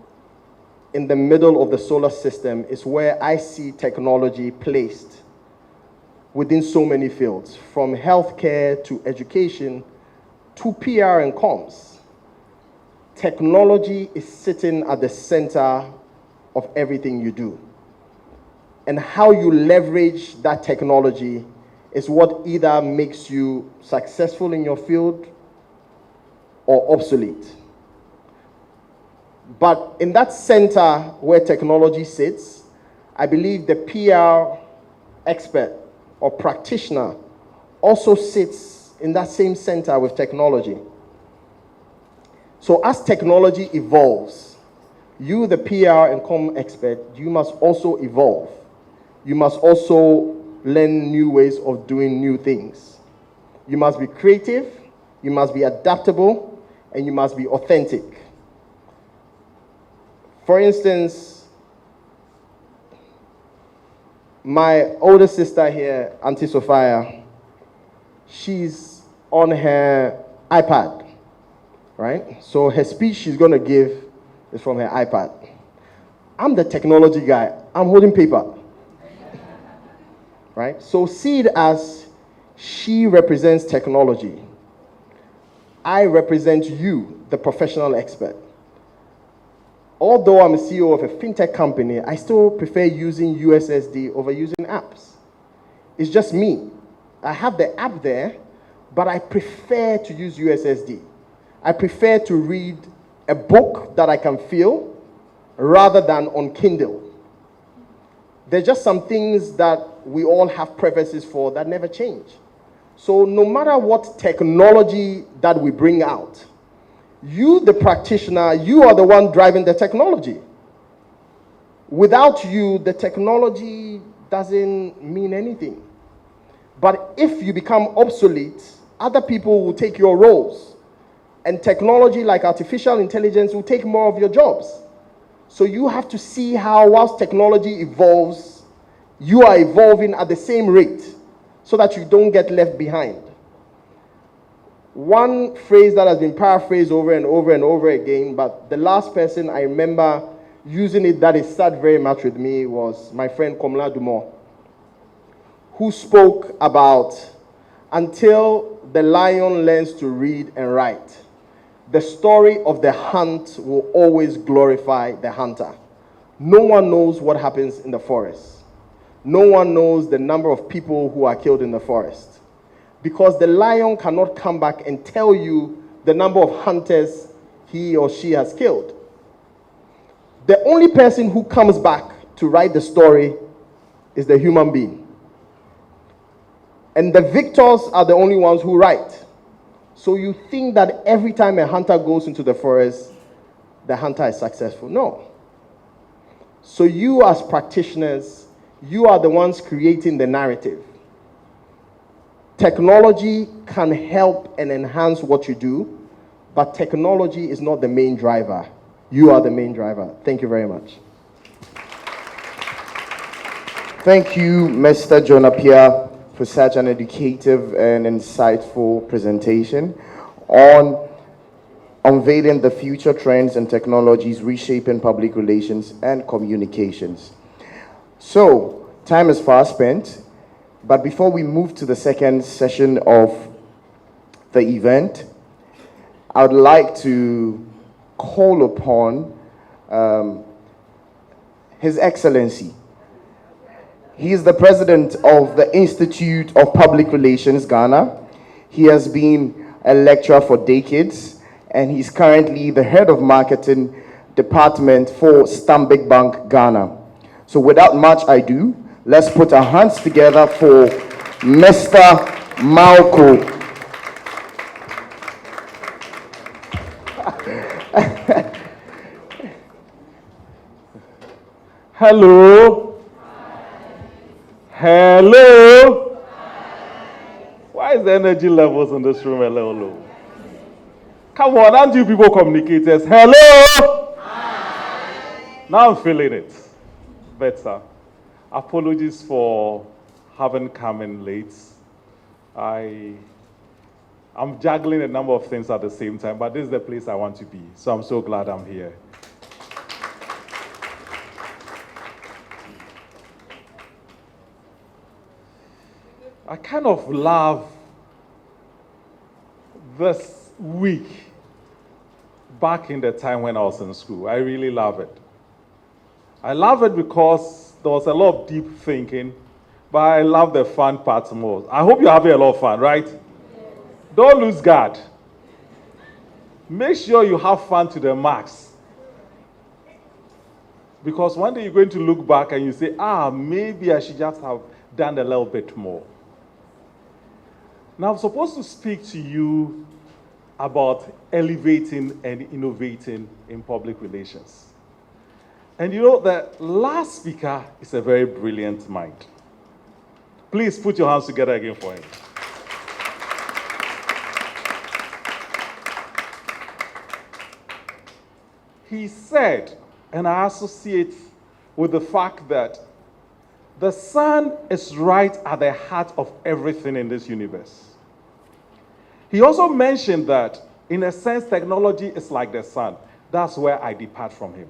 Speaker 2: in the middle of the solar system is where I see technology placed within so many fields, from healthcare to education to PR and comms. Technology is sitting at the center of everything you do. And how you leverage that technology is what either makes you successful in your field or obsolete. But in that center where technology sits, I believe the PR expert or practitioner also sits in that same center with technology. So as technology evolves, you, the PR and comm expert, you must also evolve. You must also learn new ways of doing new things. You must be creative, you must be adaptable, and you must be authentic. For instance, my older sister here, Auntie Sophia, she's on her iPad, right? So her speech she's going to give is from her iPad. I'm the technology guy. I'm holding paper. Right? So see it as she represents technology. I represent you, the professional expert. Although I'm a CEO of a fintech company, I still prefer using USSD over using apps. It's just me. I have the app there, but I prefer to use USSD. I prefer to read a book that I can feel rather than on Kindle. There's just some things that we all have preferences for that never change. So no matter what technology that we bring out, you, the practitioner, you are the one driving the technology. Without you, the technology doesn't mean anything. But if you become obsolete, other people will take your roles. And technology like artificial intelligence will take more of your jobs. So you have to see how, whilst technology evolves, you are evolving at the same rate so that you don't get left behind. One phrase that has been paraphrased over and over and over again, but the last person I remember using it that is sat very much with me was my friend Komla Dumont, who spoke about until the lion learns to read and write, the story of the hunt will always glorify the hunter. No one knows what happens in the forest. No one knows the number of people who are killed in the forest. because the lion cannot come back and tell you the number of hunters he or she has killed. The only person who comes back to write the story is the human being. And the victors are the only ones who write. So you think that every time a hunter goes into the forest, the hunter is successful. No. So you as practitioners, you are the ones creating the narrative. Technology can help and enhance what you do, but technology is not the main driver. You are the main driver. Thank you very much. Thank you, Mr. John Appiah, for such an educative and insightful presentation on unveiling the future trends and technologies reshaping public relations and communications. So, time is fast spent, but before we move to the second session of the event, I would like to call upon His Excellency. He is the president of the Institute of Public Relations, Ghana. He has been a lecturer for decades, and he's currently the head of marketing department for Stanbic Bank, Ghana. So without much ado, let's put our hands together for Mr. Malco.
Speaker 5: Hello. Hello. Why is the energy levels in this room a little low? Come on, aren't you people communicators? Hello. Now I'm feeling it better. Apologies for having come in late. I'm juggling a number of things at the same time, but this is the place I want to be. So I'm so glad I'm here. I kind of love this week back in the time when I was in school. I really love it. I love it because there was a lot of deep thinking, but I love the fun part more. I hope you're having a lot of fun, right? Yes. Don't lose guard. Make sure you have fun to the max. Because one day you're going to look back and you say, maybe I should just have done a little bit more. Now, I'm supposed to speak to you about elevating and innovating in public relations. And you know, the last speaker is a very brilliant mind. Please put your hands together again for him. He said, and I associate with the fact that the sun is right at the heart of everything in this universe. He also mentioned that, in a sense, technology is like the sun. That's where I depart from him.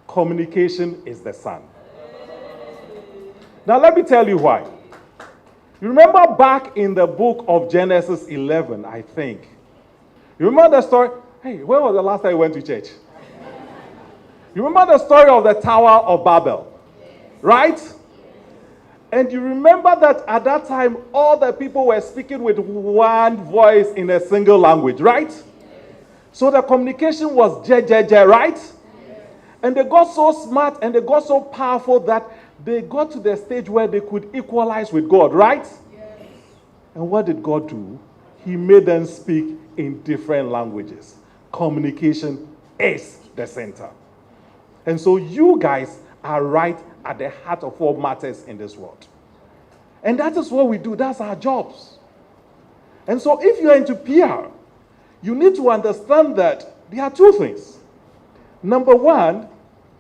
Speaker 5: Communication is the sun. Now, let me tell you why. You remember back in the book of Genesis 11, I think. You remember the story? Hey, when was the last time you went to church? You remember the story of the Tower of Babel, right? And you remember that at that time, all the people were speaking with one voice in a single language, right? So the communication was JJJ, right? And they got so smart and they got so powerful that they got to the stage where they could equalize with God, right? And what did God do? He made them speak in different languages. Communication is the center. And so you guys are right at the heart of what matters in this world. And that is what we do. That's our jobs. And so if you're into PR, you need to understand that there are two things. Number one,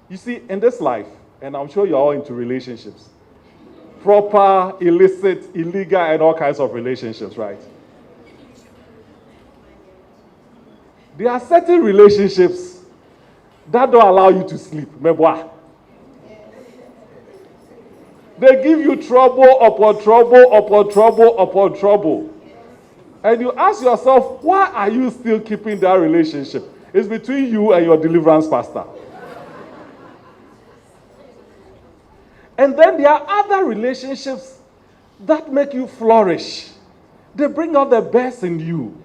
Speaker 5: you see, in this life, and I'm sure you're all into relationships, proper, illicit, illegal, and all kinds of relationships, right? There are certain relationships that don't allow you to sleep. Remember? They give you trouble upon trouble upon trouble upon trouble. And you ask yourself, why are you still keeping that relationship? It's between you and your deliverance pastor. And then there are other relationships that make you flourish. They bring out the best in you.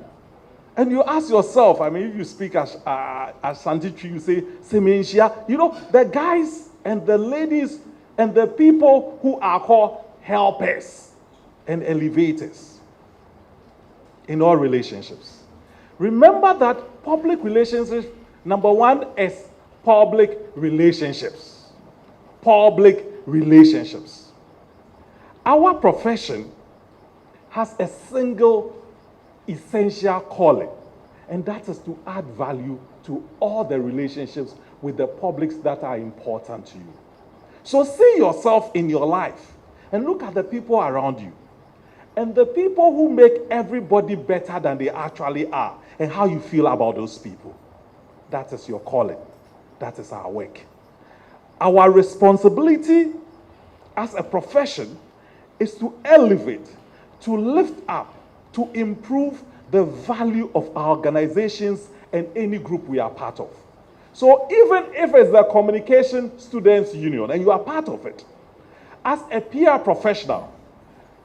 Speaker 5: And you ask yourself, I mean, if you speak as Santitri, you say, Semenshia, you know, the guys and the ladies and the people who are called helpers and elevators in all relationships. Remember that public relationships, number one is public relationships. Public relationships. Our profession has a single essential calling, and that is to add value to all the relationships with the publics that are important to you. So see yourself in your life and look at the people around you and the people who make everybody better than they actually are and how you feel about those people. That is your calling. That is our work. Our responsibility as a profession is to elevate, to lift up, to improve the value of our organizations and any group we are part of. So even if it's the Communication Students Union and you are part of it, as a PR professional,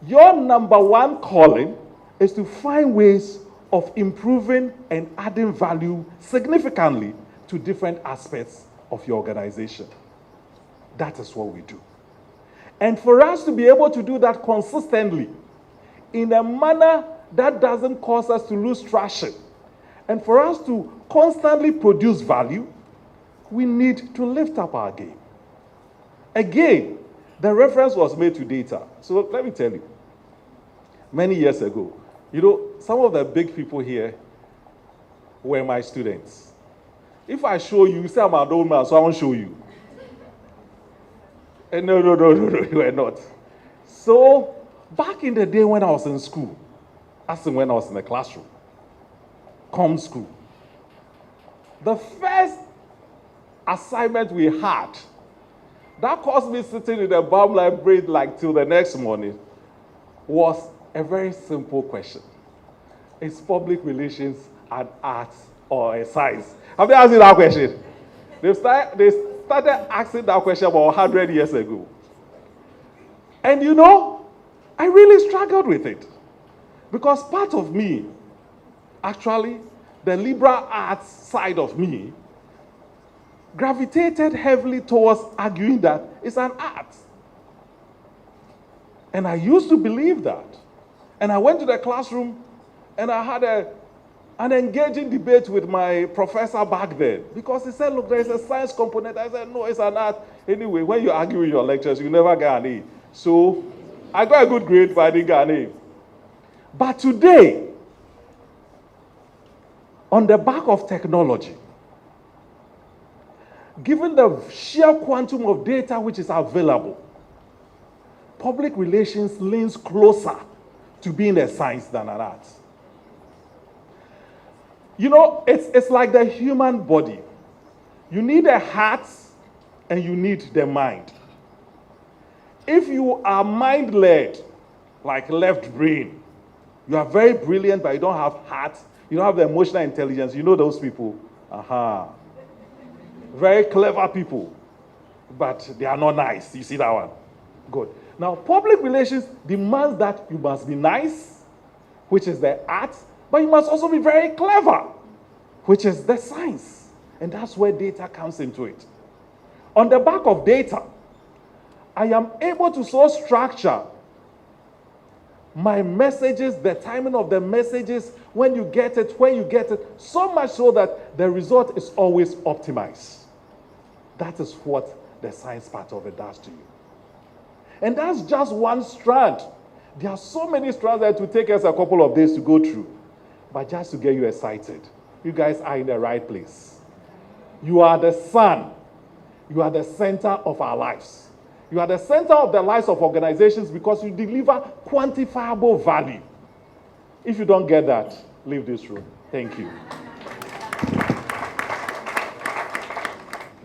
Speaker 5: your number one calling is to find ways of improving and adding value significantly to different aspects of your organization. That is what we do. And for us to be able to do that consistently, in a manner that doesn't cause us to lose traction, and for us to constantly produce value, we need to lift up our game. Again, the reference was made to data. So let me tell you, many years ago, you know, some of the big people here were my students. If I show you, you say I'm an old man, so I won't show you. No, you are not. So, back in the day when I was in school, as in when I was in the classroom, school, the first assignment we had, that caused me sitting in the BAM library like till the next morning, was a very simple question. Is public relations an art or a science? Have they asked you that question? They started asking that question about 100 years ago. And you know, I really struggled with it. Because part of me, actually, the liberal arts side of me, gravitated heavily towards arguing that it's an art. And I used to believe that. And I went to the classroom and I had an engaging debate with my professor back then. Because he said, look, there's a science component. I said, no, it's an art. Anyway, when you argue in your lectures, you never get an A. So I got a good grade, but I didn't get an A. But today, on the back of technology, given the sheer quantum of data which is available, public relations leans closer to being a science than an art. You know, it's like the human body. You need a heart and you need the mind. If you are mind-led, like left brain, you are very brilliant, but you don't have heart, you don't have the emotional intelligence. You know those people? Very clever people, but they are not nice. You see that one? Good. Now, public relations demands that you must be nice, which is the art, but you must also be very clever, which is the science. And that's where data comes into it. On the back of data, I am able to so structure my messages, the timing of the messages, when you get it, so much so that the result is always optimized. That is what the science part of it does to you. And that's just one strand. There are so many strands that it will take us a couple of days to go through. But just to get you excited, you guys are in the right place. You are the sun. You are the center of our lives. You are the center of the lives of organizations because you deliver quantifiable value. If you don't get that, leave this room. Thank you.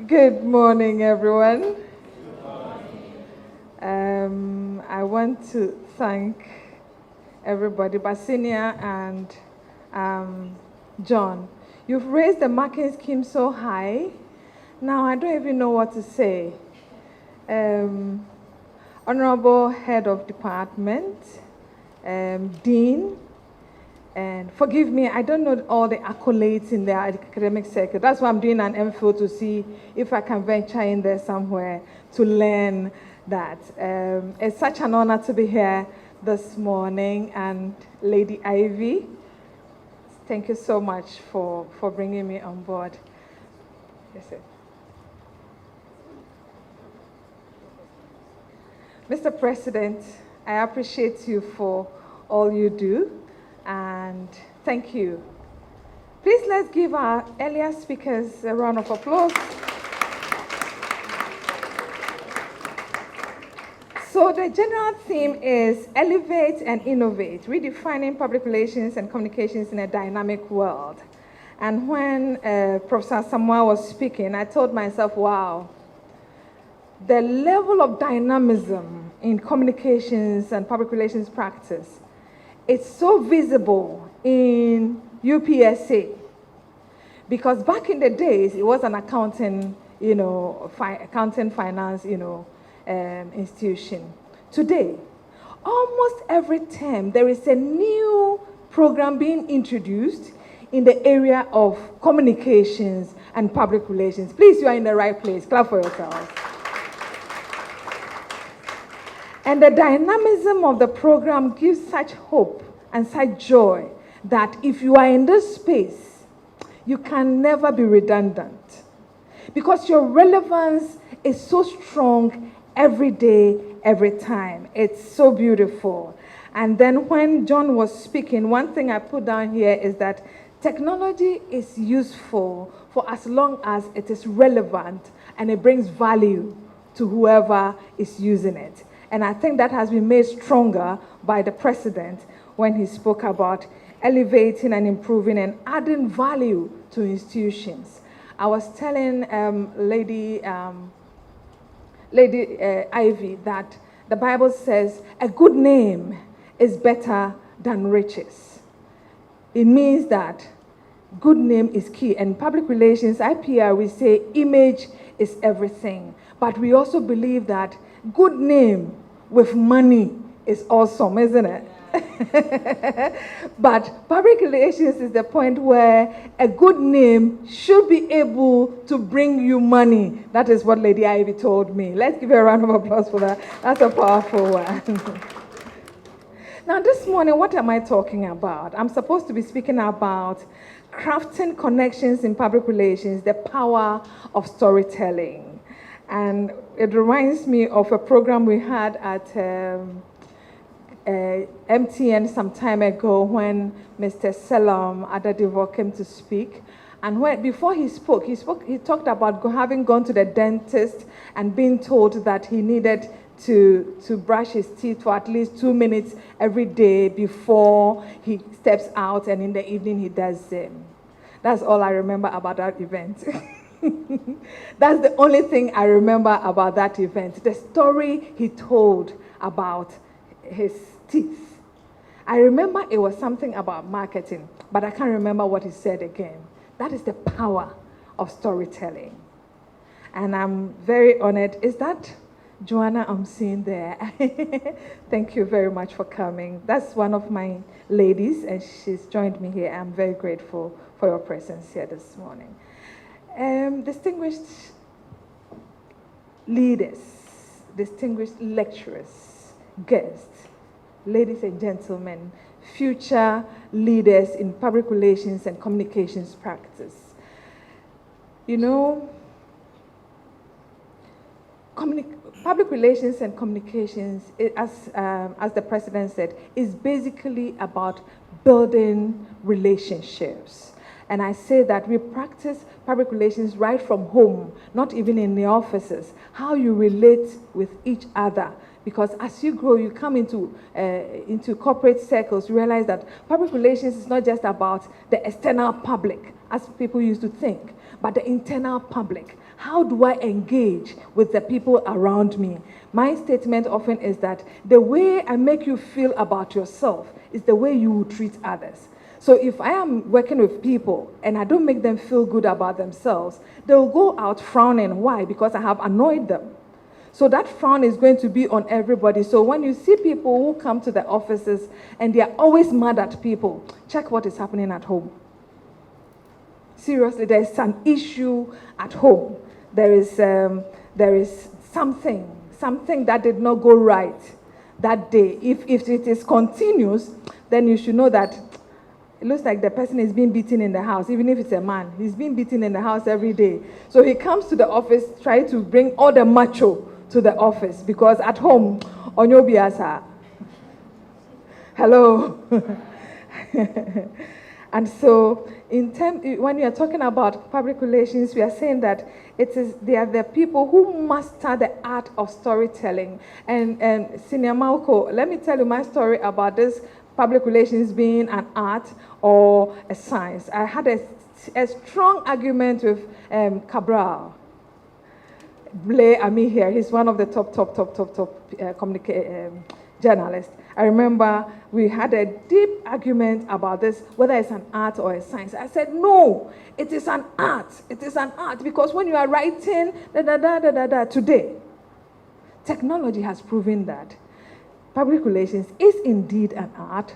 Speaker 6: Good morning, everyone. I want to thank everybody, Basinia and John. You've raised the marking scheme so high. Now I don't even know what to say. Honorable Head of Department, Dean, and forgive me, I don't know all the accolades in the academic circle. That's why I'm doing an MPhil to see if I can venture in there somewhere to learn that. It's such an honor to be here this morning. And Lady Ivy, thank you so much for bringing me on board. Yes, sir. Mr. President, I appreciate you for all you do, and thank you. Please let's give our earlier speakers a round of applause. So the general theme is Elevate and Innovate, redefining public relations and communications in a dynamic world. And when Professor Samuel was speaking, I told myself, wow, the level of dynamism in communications and public relations practice, it's so visible in UPSA. Because back in the days, it was an accounting, accounting finance, institution. Today, almost every term, there is a new program being introduced in the area of communications and public relations. Please, you are in the right place. Clap for yourselves. And the dynamism of the program gives such hope and such joy that if you are in this space, you can never be redundant. Because your relevance is so strong every day, every time. It's so beautiful. And then when John was speaking, one thing I put down here is that technology is useful for as long as it is relevant and it brings value to whoever is using it. And I think that has been made stronger by the president when he spoke about elevating and improving and adding value to institutions. I was telling Lady Ivy that the Bible says a good name is better than riches. It means that good name is key. And public relations, IPR, we say image is everything. But we also believe that good name with money is awesome, isn't it? But public relations is the point where a good name should be able to bring you money. That is what Lady Ivy told me. Let's give her a round of applause for that. That's a powerful one. Now, this morning, what am I talking about? I'm supposed to be speaking about crafting connections in public relations, the power of storytelling. And it reminds me of a program we had at MTN some time ago when Mr. Selam Adadivo came to speak. And before he spoke, he talked about having gone to the dentist and being told that he needed to brush his teeth for at least 2 minutes every day before he steps out, and in the evening he does them. That's all I remember about that event. That's the only thing I remember about that event. The story he told about his teeth. I remember it was something about marketing, but I can't remember what he said again. That is the power of storytelling. And I'm very honored. Is that Joanna I'm seeing there? Thank you very much for coming. That's one of my ladies, and she's joined me here. I'm very grateful for your presence here this morning. Distinguished leaders, distinguished lecturers, guests, ladies and gentlemen, future leaders in public relations and communications practice. You know, public relations and communications, as the president said, is basically about building relationships. And I say that we practice public relations right from home, not even in the offices, how you relate with each other. Because as you grow, you come into corporate circles, you realize that public relations is not just about the external public, as people used to think, but the internal public. How do I engage with the people around me? My statement often is that the way I make you feel about yourself is the way you will treat others. So if I am working with people and I don't make them feel good about themselves, they'll go out frowning. Why? Because I have annoyed them. So that frown is going to be on everybody. So when you see people who come to the offices and they are always mad at people, check what is happening at home. Seriously, there is an issue at home. There is something that did not go right that day. If it is continuous, then you should know that it looks like the person is being beaten in the house, even if it's a man. He's being beaten in the house every day. So he comes to the office, try to bring all the macho to the office, because at home, onyo biasa. Hello. And so, when we are talking about public relations, we are saying that they are the people who master the art of storytelling. And Senior Malco, let me tell you my story about this public relations being an art or a science. I had a strong argument with Cabral. Blay Ami here, he's one of the top journalists. I remember we had a deep argument about this, whether it's an art or a science. I said, no, it is an art. It is an art, because when you are writing today, technology has proven that public relations is indeed an art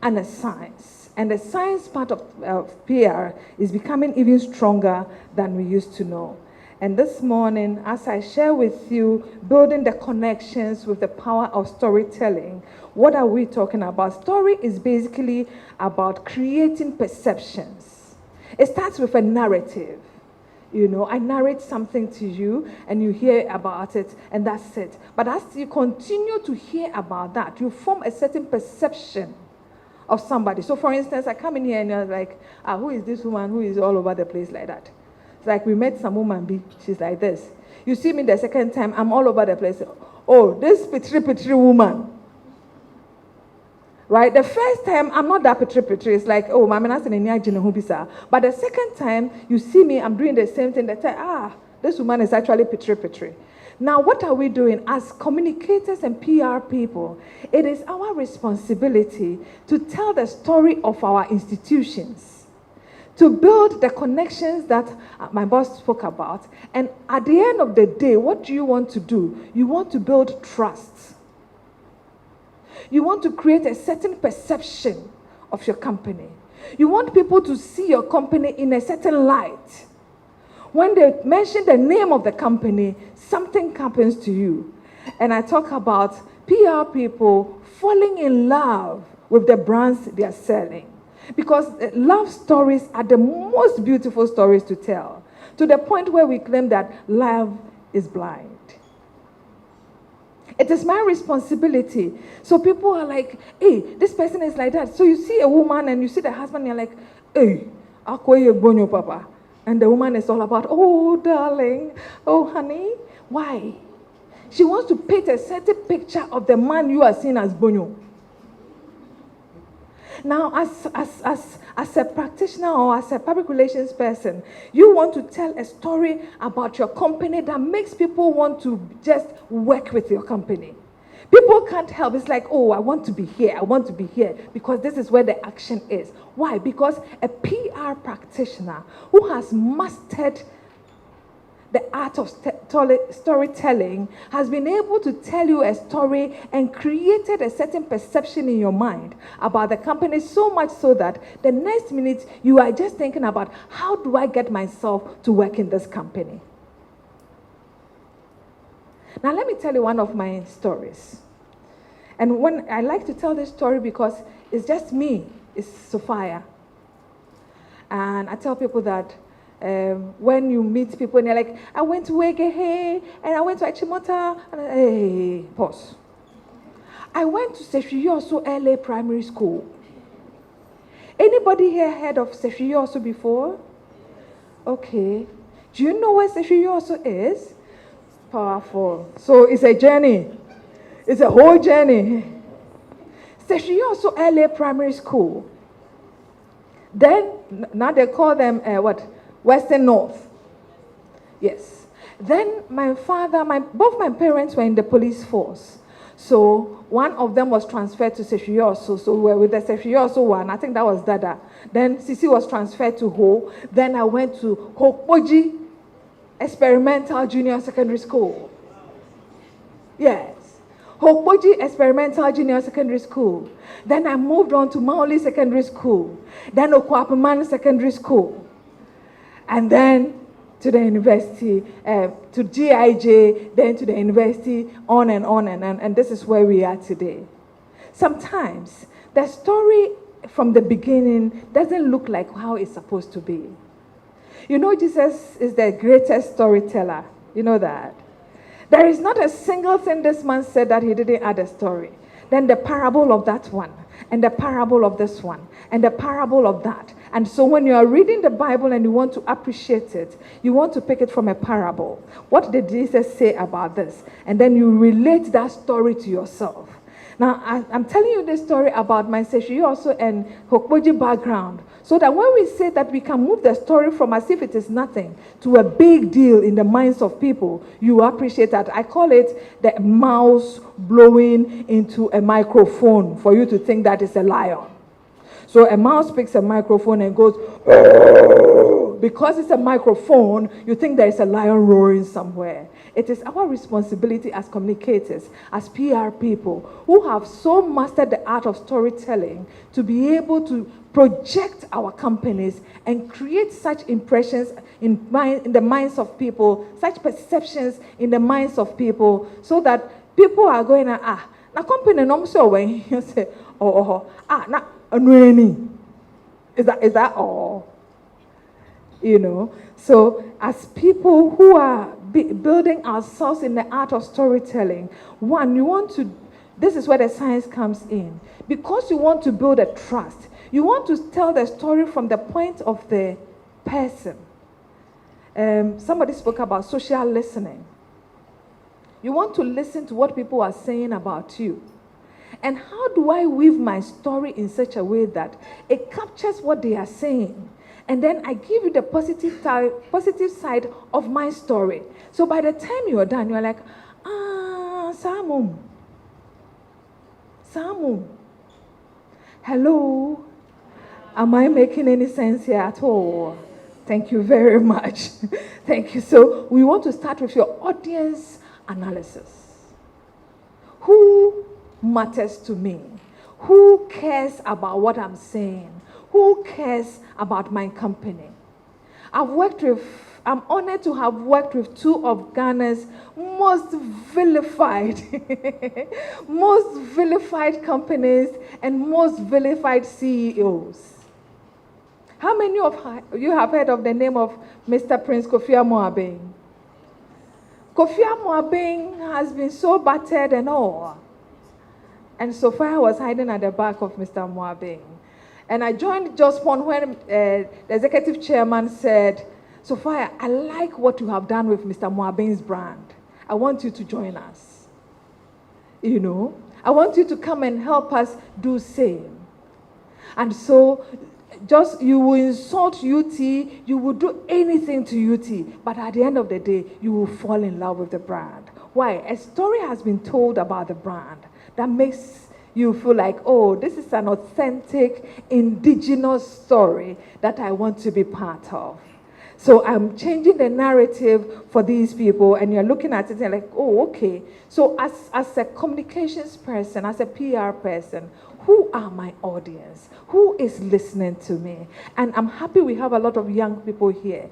Speaker 6: and a science. And the science part of PR is becoming even stronger than we used to know. And this morning, as I share with you, building the connections with the power of storytelling, what are we talking about? Story is basically about creating perceptions. It starts with a narrative. You know, I narrate something to you, and you hear about it, and that's it. But as you continue to hear about that, you form a certain perception of somebody. So, for instance, I come in here, and you're like, who is this woman who is all over the place like that? Like we met some woman, she's like this. You see me the second time, I'm all over the place. Oh, this petri woman. Right? The first time, I'm not that petri. It's like, oh, but the second time, you see me, I'm doing the same thing. They say, this woman is actually petri. Now, what are we doing? As communicators and PR people, it is our responsibility to tell the story of our institutions, to build the connections that my boss spoke about. And at the end of the day, what do you want to do? You want to build trust. You want to create a certain perception of your company. You want people to see your company in a certain light. When they mention the name of the company, something happens to you. And I talk about PR people falling in love with the brands they are selling. Because love stories are the most beautiful stories to tell, to the point where we claim that love is blind. It is my responsibility. So people are like, hey, this person is like that. So you see a woman and you see the husband, and you're like, hey, bonyo papa. And the woman is all about, oh, darling, oh, honey. Why? She wants to paint a certain picture of the man you are seeing as bonyo. Now, as a practitioner or as a public relations person, you want to tell a story about your company that makes people want to just work with your company. People can't help. It's like, oh, I want to be here. I want to be here because this is where the action is. Why? Because a PR practitioner who has mastered the art of storytelling has been able to tell you a story and created a certain perception in your mind about the company, so much so that the next minute you are just thinking about, how do I get myself to work in this company? Now let me tell you one of my stories. And when I like to tell this story because it's just me, it's Sophia. And I tell people that when you meet people and they're like, I went to Wegehe and I went to Achimota, and hey, pause. I went to Seshiyoso LA Primary School. Anybody here heard of Seshiyoso before? Okay. Do you know where Seshiyoso is? Powerful. So it's a journey. It's a whole journey. Seshiyoso LA Primary School. Then, now they call them, Western North. Yes. Then both my parents were in the police force. So one of them was transferred to Seshiyoso. So we were with the Seshiyoso one. I think that was Dada. Then Sisi was transferred to Ho. Then I went to Hopoji Experimental Junior Secondary School. Yes. Hokpoji Experimental Junior Secondary School. Then I moved on to Maoli Secondary School. Then Okwapaman Secondary School. And then to the university, to GIJ, then to the university, on and on and on. And this is where we are today. Sometimes the story from the beginning doesn't look like how it's supposed to be. You know, Jesus is the greatest storyteller. You know that. There is not a single thing this man said that he didn't add a story. Then the parable of that one, and the parable of this one, and the parable of that. And so when you are reading the Bible and you want to appreciate it, you want to pick it from a parable. What did Jesus say about this? And then you relate that story to yourself. Now, I'm telling you this story about my Seshu also and Hokpoji background, so that when we say that we can move the story from as if it is nothing to a big deal in the minds of people, you appreciate that. I call it the mouse blowing into a microphone for you to think that is a lion. So a mouse picks a microphone and goes, "Arr!" Because it's a microphone, you think there is a lion roaring somewhere. It is our responsibility as communicators, as PR people, who have so mastered the art of storytelling to be able to project our companies and create such impressions in the minds of people, such perceptions in the minds of people, so that people are going, na company no so when you say, na anweni. Is that all? You know, so as people who are building ourselves in the art of storytelling, one, you want to, this is where the science comes in. Because you want to build a trust, you want to tell the story from the point of the person. Somebody spoke about social listening. You want to listen to what people are saying about you. And how do I weave my story in such a way that it captures what they are saying? And then I give you the positive side of my story. So by the time you are done, you're like, Samum. Hello. Am I making any sense here at all? Thank you very much. Thank you. So we want to start with your audience analysis. Who matters to me? Who cares about what I'm saying? Who cares about my company? I'm honored to have worked with two of Ghana's most vilified companies and most vilified CEOs. How many of you have heard of the name of Mr. Prince Kofi Amoabeng? Kofi Amoabeng has been so battered and all. And Sophia was hiding at the back of Mr. Amoabeng. And I joined Jospon when the executive chairman said, Sophia, I like what you have done with Mr. Moabeng's brand. I want you to join us. You know, I want you to come and help us do same. And so, just you will insult UT, you will do anything to UT, but at the end of the day, you will fall in love with the brand. Why? A story has been told about the brand that makes you feel like, oh, this is an authentic, indigenous story that I want to be part of. So I'm changing the narrative for these people, and you're looking at it and like, oh, okay. So as a communications person, as a PR person, who are my audience? Who is listening to me? And I'm happy we have a lot of young people here.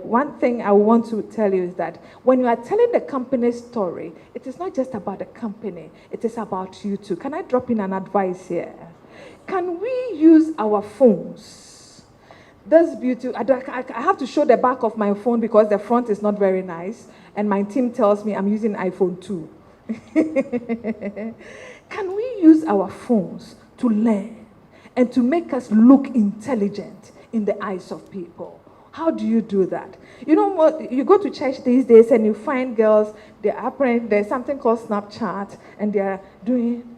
Speaker 6: One thing I want to tell you is that when you are telling the company's story, it is not just about the company, it is about you too. Can I drop in an advice here? Can we use our phones? This beauty, I have to show the back of my phone because the front is not very nice, and my team tells me I'm using iPhone 2. Can we use our phones to learn and to make us look intelligent in the eyes of people? How do you do that? You know what? You go to church these days and you find girls, there's something called Snapchat, and they're doing.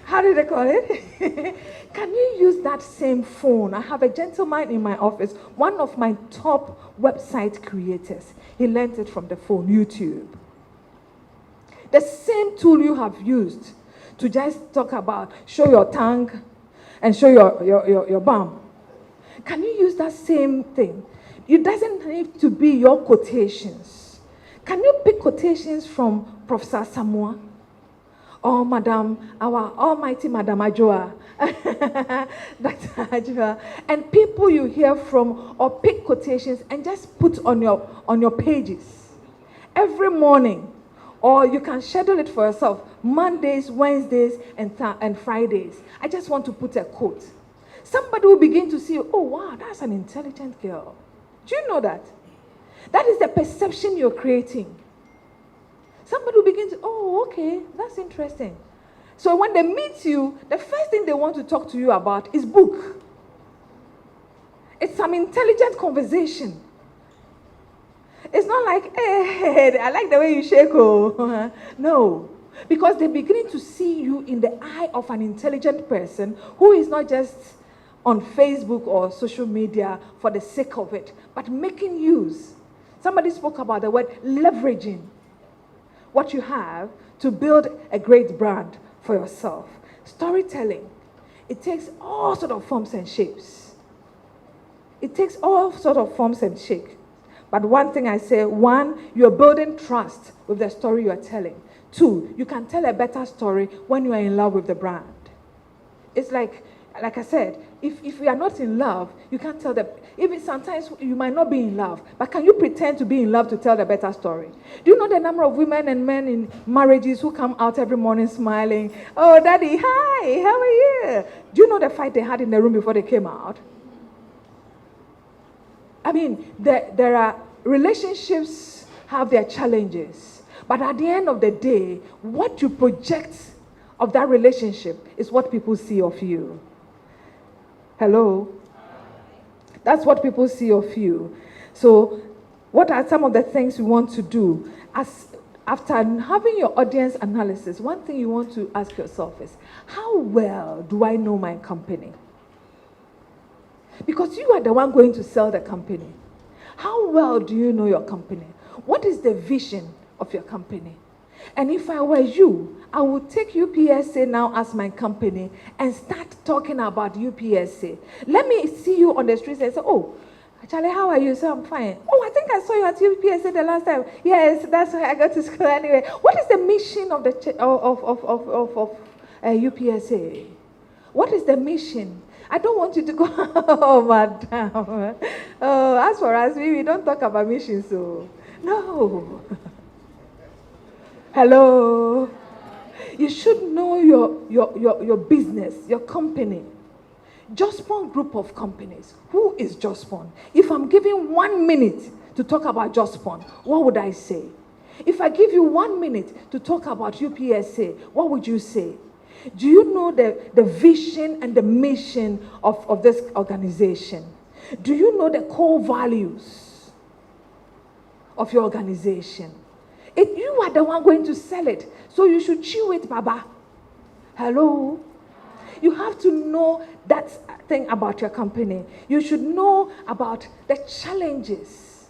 Speaker 6: How do they call it? Can you use that same phone? I have a gentleman in my office, one of my top website creators. He learned it from the phone, YouTube. The same tool you have used to just talk about, show your tongue and show your bum. Can you use that same thing? It doesn't need to be your quotations. Can you pick quotations from Professor Samoa? Or our almighty Madam Ajoa, Dr. Ajoa, and people you hear from, or pick quotations and just put on your pages every morning, or you can schedule it for yourself, Mondays, Wednesdays, and Fridays. I just want to put a quote. Somebody will begin to see, oh wow, that's an intelligent girl. Do you know that? That is the perception you're creating. Somebody will begin to, oh, okay, that's interesting. So when they meet you, the first thing they want to talk to you about is book. It's some intelligent conversation. It's not like, hey, I like the way you shake, oh. No, because they're beginning to see you in the eye of an intelligent person who is not just on Facebook or social media for the sake of it, but making use. Somebody spoke about the word leveraging what you have to build a great brand for yourself. Storytelling, it takes all sort of forms and shapes. It takes all sort of forms and shapes. But one thing I say, one, you're building trust with the story you're telling. Two, you can tell a better story when you are in love with the brand. It's like I said, if you are not in love, you can't tell the, even sometimes you might not be in love, but can you pretend to be in love to tell the better story? Do you know the number of women and men in marriages who come out every morning smiling, oh, daddy, hi, how are you? Do you know the fight they had in the room before they came out? I mean, there are relationships have their challenges, but at the end of the day, what you project of that relationship is what people see of you. Hello? That's what people see of you. So, what are some of the things you want to do? After having your audience analysis, one thing you want to ask yourself is, how well do I know my company? Because you are the one going to sell the company. How well do you know your company? What is the vision of your company? And if I were you, I would take UPSA now as my company and start talking about UPSA. Let me see you on the streets and say, oh, Charlie, how are you? So I'm fine. Oh, I think I saw you at UPSA the last time. Yes, that's why I got to school anyway. What is the mission of the UPSA? What is the mission? I don't want you to go, oh, madam. Oh, as for us, we don't talk about missions, so no. Hello. You should know your business, your company. Jospon Group of Companies. Who is Jospon? If I'm giving 1 minute to talk about Jospon, what would I say? If I give you 1 minute to talk about UPSA, what would you say? Do you know the vision and the mission of this organization? Do you know the core values of your organization? You are the one going to sell it, so you should chew it, Baba. Hello? You have to know that thing about your company. You should know about the challenges.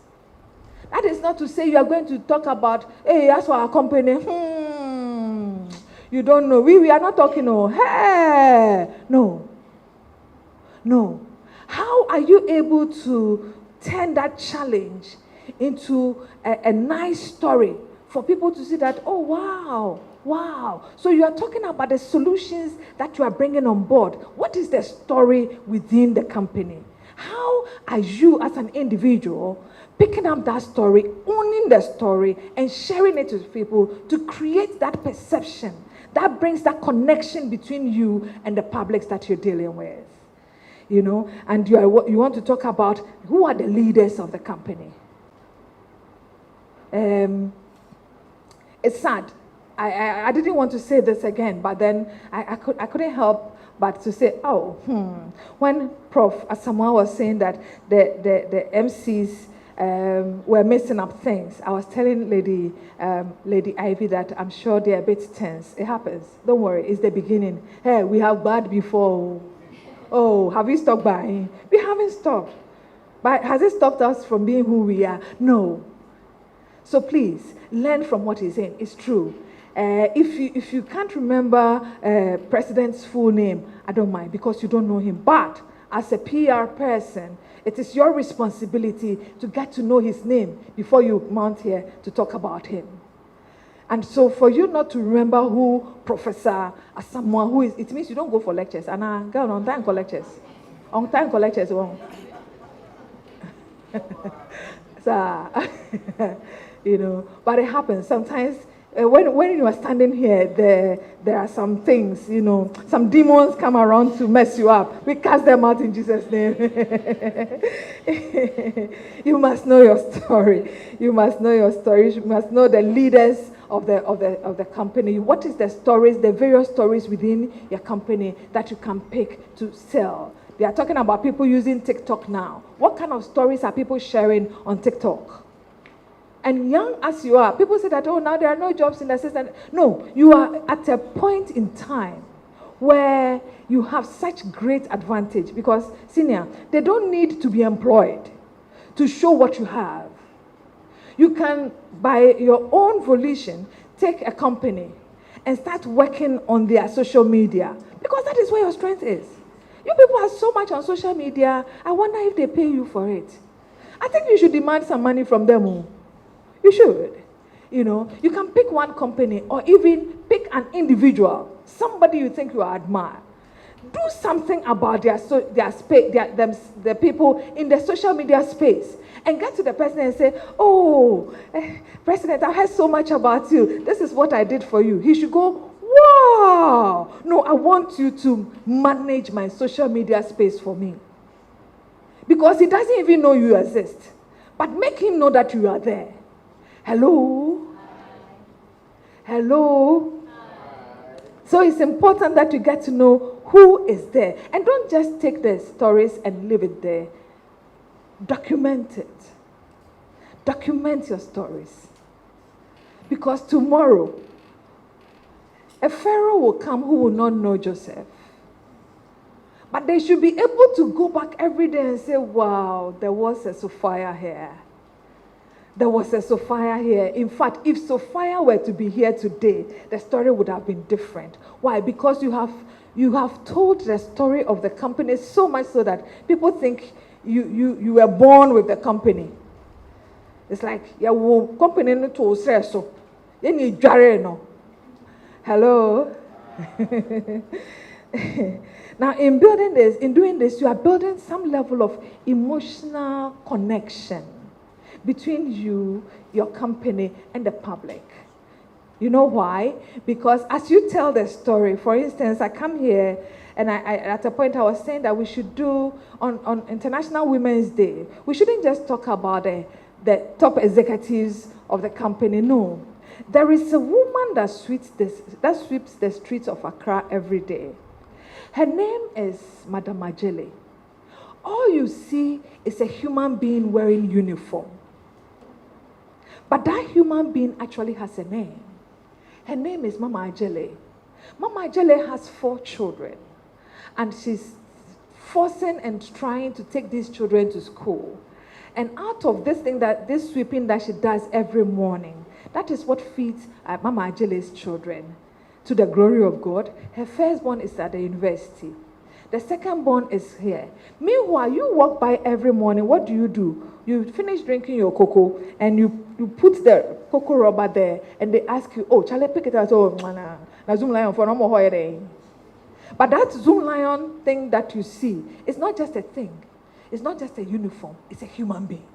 Speaker 6: That is not to say you are going to talk about, hey, that's for our company. You don't know. We are not talking, oh, hey. No. No. How are you able to turn that challenge into a nice story for people to see that, oh, wow, wow. So you are talking about the solutions that you are bringing on board. What is the story within the company? How are you as an individual picking up that story, owning the story, and sharing it with people to create that perception that brings that connection between you and the publics that you're dealing with? You know, and you want to talk about who are the leaders of the company. It's sad. I didn't want to say this again, but then I couldn't help but to say, when Prof. Asamoah was saying that the MCs were messing up things, I was telling Lady Ivy that I'm sure they're a bit tense. It happens. Don't worry, it's the beginning. Hey, we have bad before. Oh, have we stopped buying? We haven't stopped. But has it stopped us from being who we are? No. So please, learn from what he's saying. It's true. If you can't remember President's full name, I don't mind, because you don't know him. But as a PR person, it is your responsibility to get to know his name before you mount here to talk about him. And so for you not to remember who Professor as someone who is, it means you don't go for lectures. And I go on time for lectures. On time for lectures. So, you know, but it happens. Sometimes when you are standing here, there are some things, you know, some demons come around to mess you up. We cast them out in Jesus' name. You must know your story. You must know your story. You must know the leaders of the company. What is the stories, the various stories within your company that you can pick to sell? They are talking about people using TikTok now. What kind of stories are people sharing on TikTok? And young as you are, people say that, oh, now there are no jobs in the system. No, you are at a point in time where you have such great advantage because, senior, they don't need to be employed to show what you have. You can, by your own volition, take a company and start working on their social media because that is where your strength is. You people are so much on social media, I wonder if they pay you for it. I think you should demand some money from them. You should. You know, you can pick one company or even pick an individual, somebody you think you admire. Do something about their space, the people in the social media space, and get to the person and say, oh, President, I heard so much about you. This is what I did for you. He should go, wow. No, I want you to manage my social media space for me. Because he doesn't even know you exist. But make him know that you are there. Hello? Hello? So it's important that you get to know who is there. And don't just take the stories and leave it there. Document it. Document your stories. Because tomorrow, a Pharaoh will come who will not know Joseph. But they should be able to go back every day and say, wow, there was a Sophia here. There was a Sophia here. In fact, if Sophia were to be here today, the story would have been different. Why? Because you have told the story of the company so much so that people think you were born with the company. It's like, yeah, company to say so. Hello? Now, in doing this, you are building some level of emotional connection between you, your company, and the public. You know why? Because as you tell the story, for instance, I come here and I at a point I was saying that we should do on International Women's Day, we shouldn't just talk about the top executives of the company. No. There is a woman that sweeps the streets of Accra every day. Her name is Madam Ajele. All you see is a human being wearing uniform. But that human being actually has a name. Her name is Mama Ajele. Mama Ajele has 4 children. And she's forcing and trying to take these children to school. And out of this sweeping that she does every morning, that is what feeds Mama Ajele's children. To the glory of God, her firstborn is at the university. The secondborn is here. Meanwhile, you walk by every morning. What do? You finish drinking your cocoa and you put the cocoa rubber there and they ask you, oh, Charlie, pick it out. Oh, na Zoom Lion for no more. But that Zoom Lion thing that you see is not just a thing. It's not just a uniform. It's a human being.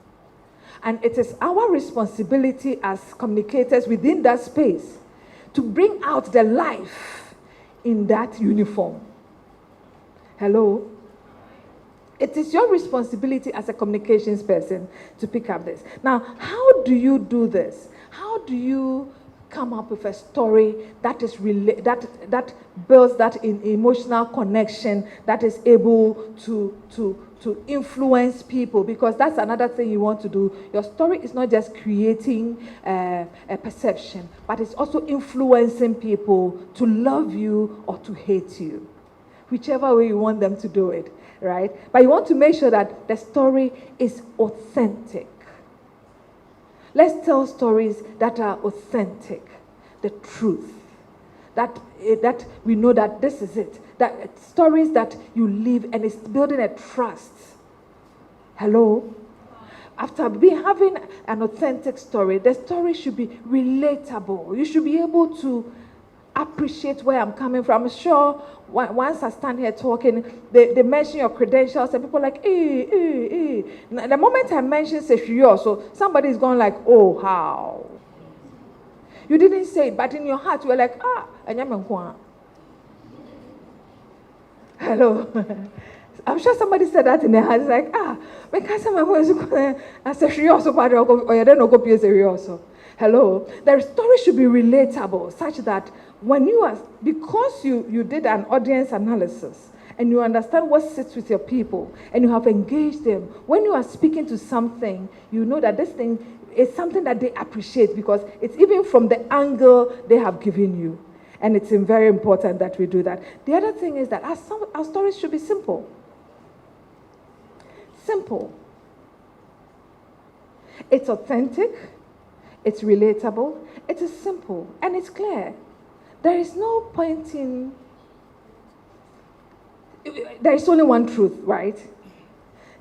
Speaker 6: And it is our responsibility as communicators within that space to bring out the life in that uniform. Hello? It is your responsibility as a communications person to pick up this. Now, how do you do this? How do you come up with a story that is that builds that emotional connection, that is able to influence people? Because that's another thing you want to do. Your story is not just creating a perception, but it's also influencing people to love you or to hate you, whichever way you want them to do it, right? But you want to make sure that the story is authentic. Let's tell stories that are authentic, the truth. that we know that this is it. That stories that you live, and it's building a trust. Hello? After having an authentic story, the story should be relatable. You should be able to appreciate where I'm coming from. I'm sure once I stand here talking, they mention your credentials, and people are like, Now, the moment I mention Sefrio, so somebody is going like, oh, how? You didn't say it, but in your heart, you were like, hello. I'm sure somebody said that in their heart. It's like, because my voice is serioso, or you don't know, go serioso. Hello. The story should be relatable, such that when you are, because you did an audience analysis and you understand what sits with your people and you have engaged them, when you are speaking to something, you know that this thing is something that they appreciate because it's even from the angle they have given you. And it's very important that we do that. The other thing is that our stories should be simple. Simple. It's authentic, it's relatable, it is simple, and it's clear. There is no point in... There is only one truth, right?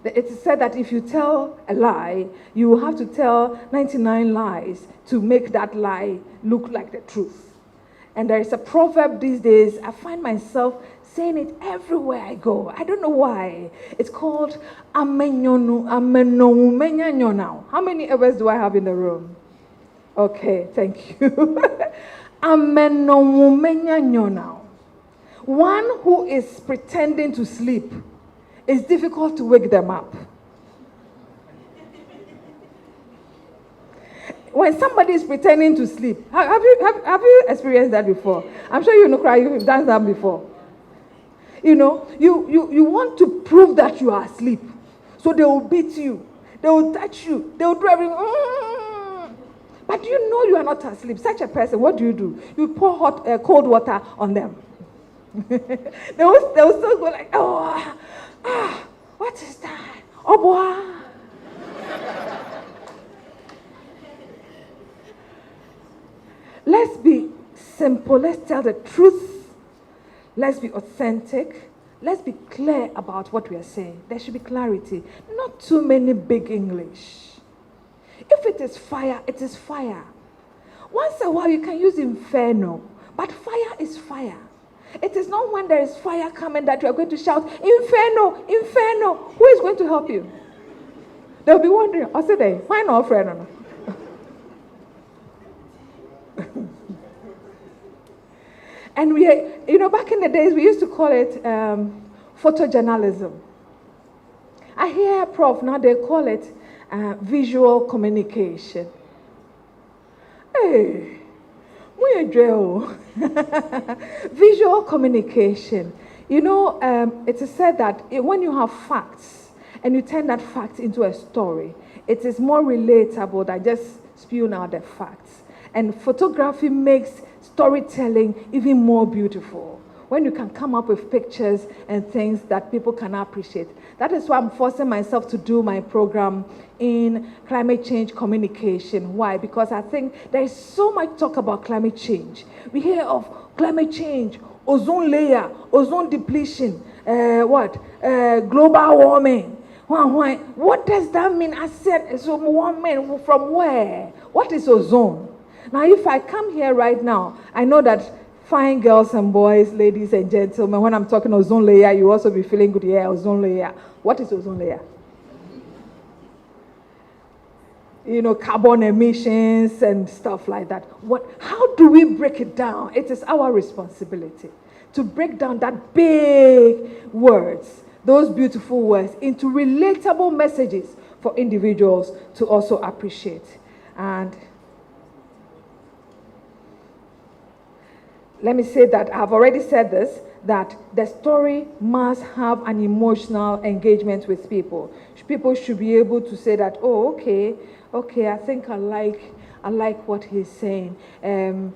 Speaker 6: It is said that if you tell a lie, you will have to tell 99 lies to make that lie look like the truth. And there is a proverb these days, I find myself saying it everywhere I go. I don't know why. It's called amenyonu, now. How many of us do I have in the room? Okay, thank you. Now. One who is pretending to sleep, it's difficult to wake them up. When somebody is pretending to sleep, have you experienced that before? I'm sure you've done that before. You know, you want to prove that you are asleep. So they will beat you. They will touch you. They will do everything. But you know you are not asleep. Such a person, what do? You pour cold water on them. they will still go like, what is that? Oh, boy. Let's be simple. Let's tell the truth. Let's be authentic. Let's be clear about what we are saying. There should be clarity. Not too many big English. If it is fire, it is fire. Once in a while, you can use inferno. But fire is fire. It is not when there is fire coming that you are going to shout, inferno, inferno. Who is going to help you? They'll be wondering, I'll say they, why not friend? And back in the days, we used to call it photojournalism. I hear Prof, now they call it visual communication. Hey, we drill. Visual communication. It is said that when you have facts and you turn that fact into a story, it is more relatable than just spewing out the facts. And photography makes storytelling even more beautiful when you can come up with pictures and things that people can appreciate. That is why I'm forcing myself to do my program in climate change communication. Why? Because I think there is so much talk about climate change. We hear of climate change, ozone layer, ozone depletion, global warming. What does that mean? I said, so warming from where? What is ozone? Now, if I come here right now, I know that fine girls and boys, ladies and gentlemen, when I'm talking ozone layer, you also be feeling good. Yeah, ozone layer. What is ozone layer? Carbon emissions and stuff like that. How do we break it down? It is our responsibility to break down that big words, those beautiful words, into relatable messages for individuals to also appreciate. And let me say that I've already said this, that the story must have an emotional engagement with people. People should be able to say that, oh, okay, I think I like what he's saying. I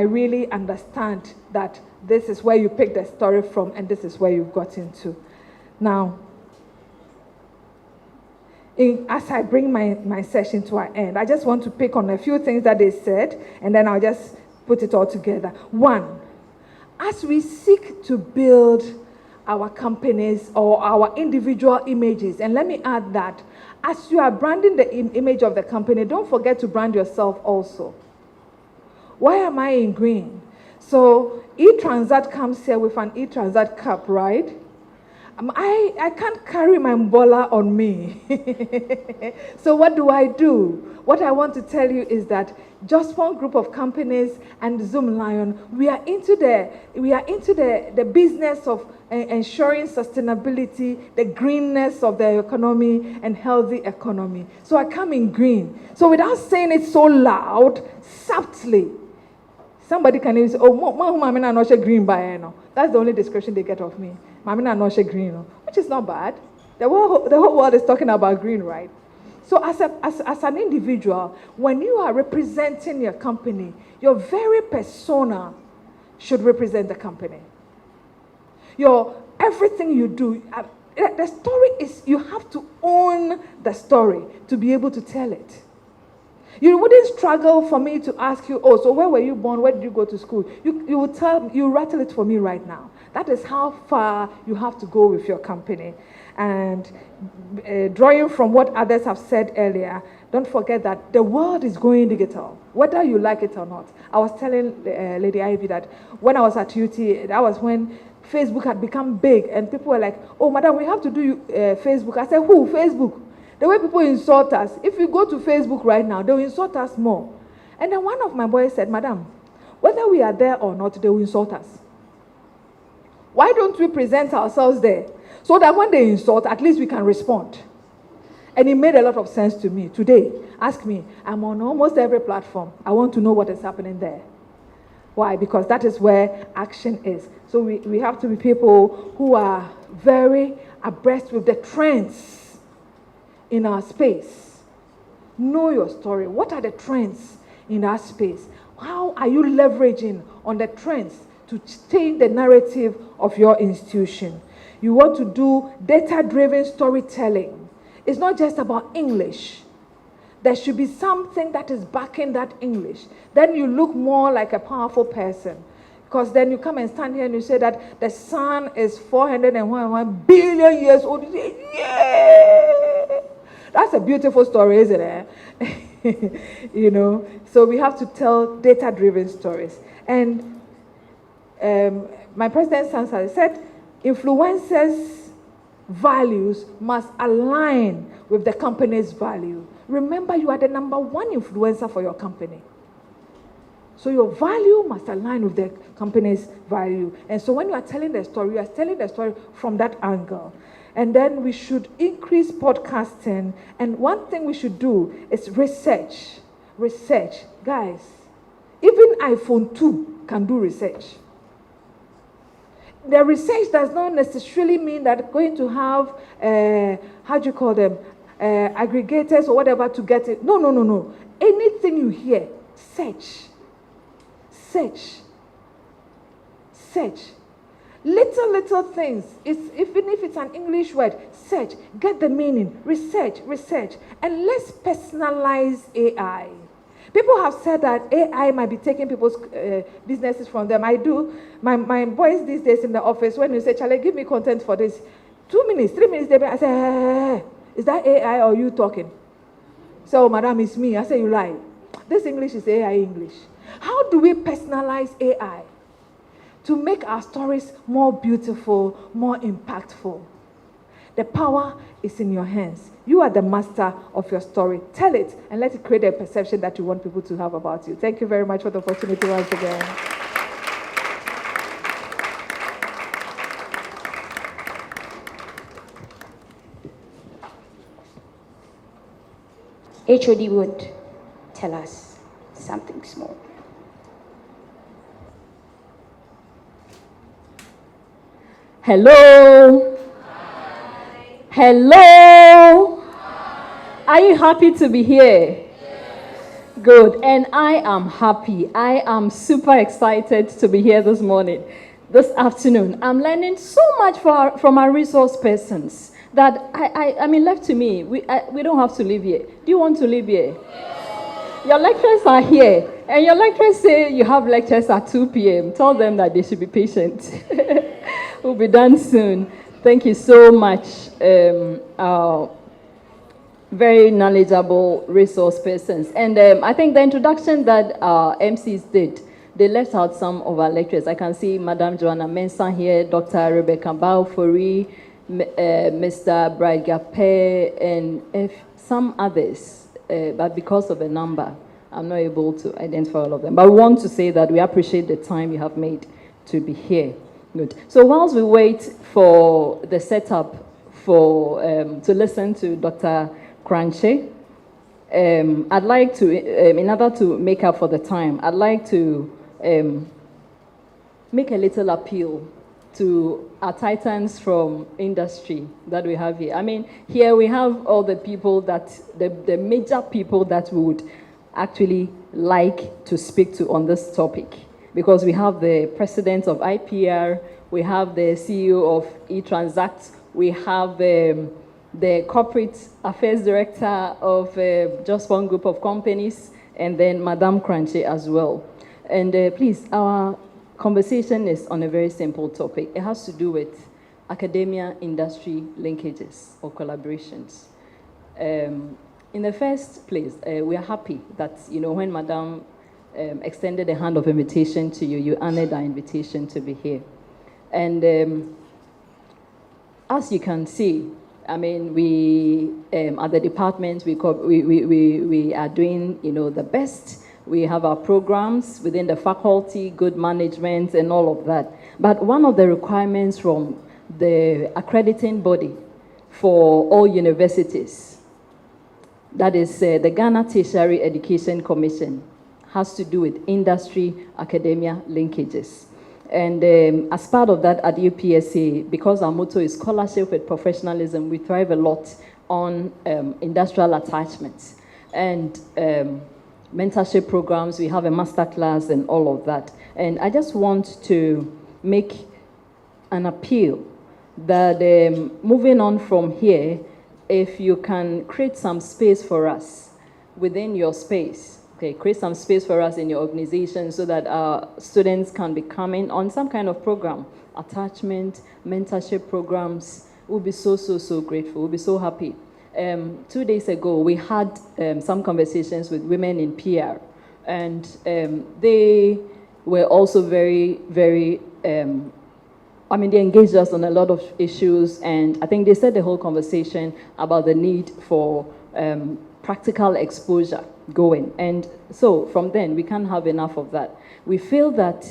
Speaker 6: really understand that this is where you picked the story from and this is where you've got into. Now, as I bring my session to an end, I just want to pick on a few things that they said, and then I'll just put it all together. One, as we seek to build our companies or our individual images, and let me add that, as you are branding the image of the company, don't forget to brand yourself also. Why am I in green? So eTransat comes here with an eTransat cup, right? I can't carry my umbrella on me. So what do? What I want to tell you is that just one group of companies and Zoom Lion, we are into the business of ensuring sustainability, the greenness of the economy and healthy economy. So I come in green. So without saying it so loud, subtly, somebody can even say, oh, I'm not green by no. That's the only description they get of me. I'm not green, which is not bad. The whole world is talking about green, right? So as an individual, when you are representing your company, your very persona should represent the company. Everything you do, the story is, you have to own the story to be able to tell it. You wouldn't struggle for me to ask you, oh, so where were you born? Where did you go to school? You rattle it for me right now. That is how far you have to go with your company. And drawing from what others have said earlier, don't forget that the world is going digital, whether you like it or not. I was telling Lady Ivy that when I was at UT, that was when Facebook had become big, and people were like, oh, madam, we have to do Facebook. I said, who? Facebook? The way people insult us, if you go to Facebook right now, they will insult us more. And then one of my boys said, madam, whether we are there or not, they will insult us. Why don't we present ourselves there so that when they insult, at least we can respond? And it made a lot of sense to me. Today, ask me, I'm on almost every platform. I want to know what is happening there. Why? Because that is where action is. So we have to be people who are very abreast with the trends in our space. Know your story. What are the trends in our space? How are you leveraging on the trends to change the narrative of your institution? You want to do data-driven storytelling. It's not just about English. There should be something that is backing that English. Then you look more like a powerful person. Because then you come and stand here and you say that the sun is 401 billion years old. You say, yeah! That's a beautiful story, isn't it? So we have to tell data-driven stories. And my president Sansa said, influencers' values must align with the company's value. Remember, you are the number one influencer for your company. So your value must align with the company's value. And so when you are telling the story, you are telling the story from that angle. And then we should increase podcasting. And one thing we should do is research. Research. Guys, even iPhone 2 can do research. The research does not necessarily mean that going to have, aggregators or whatever to get it. No. Anything you hear, search. Little things. Even if it's an English word, search. Get the meaning. Research. And let's personalize AI. People have said that AI might be taking people's businesses from them. I do. My boys these days in the office, when you say, Charlie, give me content for this, 2 minutes, 3 minutes, I say, hey, is that AI or you talking? So, madam, it's me. I say, you lie. This English is AI English. How do we personalize AI to make our stories more beautiful, more impactful? The power is in your hands. You are the master of your story. Tell it and let it create a perception that you want people to have about you. Thank you very much for the opportunity once again.
Speaker 4: HOD would tell us something small.
Speaker 7: Hello. Hi. Hello. Hi. Are you happy to be here? Yes. Good. And I am happy. I am super excited to be here this morning, this afternoon. I'm learning so much from our resource persons that I mean, left to me, we don't have to live here. Do you want to live here? Yes. Your lecturers are here, and your lecturers say you have lectures at 2 p.m. Tell them that they should be patient. We'll be done soon. Thank you so much, our very knowledgeable resource persons. And I think the introduction that our MCs did, they left out some of our lecturers. I can see Madam Joanna Mensah here, Dr. Rebecca Baufori, Mr. Bright Gape, and some others. But because of the number, I'm not able to identify all of them. But we want to say that we appreciate the time you have made to be here. Good. So whilst we wait for the setup for to listen to Dr. Kranche, I'd like to, in order to make up for the time, I'd like to make a little appeal to our titans from industry that we have here. I mean, here we have all the people that, the major people that we would actually like to speak to on this topic. Because we have the president of IPR, we have the CEO of eTransact, we have the corporate affairs director of just one group of companies, and then Madame Kranche as well. And please, our conversation is on a very simple topic. It has to do with academia-industry linkages or collaborations. In the first place, we are happy that, you know, when Madame extended a hand of invitation to you, you honored our invitation to be here. And as you can see, I mean, we, at the department, we are doing, you know, the best. We have our programs within the faculty, good management, and all of that. But one of the requirements from the accrediting body for all universities, that is the Ghana Tertiary Education Commission, has to do with industry-academia linkages. And as part of that at UPSA, because our motto is scholarship with professionalism, we thrive a lot on industrial attachments and mentorship programs. We have a master class and all of that. And I just want to make an appeal that moving on from here, if you can create some space for us within your space, okay, create some space for us in your organization so that our students can be coming on some kind of program, attachment, mentorship programs. We'll be so, so, so grateful. We'll be so happy. 2 days ago, we had some conversations with women in PR, and they were also very, very, I mean, they engaged us on a lot of issues, and I think they said the whole conversation about the need for practical exposure going. And so from then, we can't have enough of that. We feel that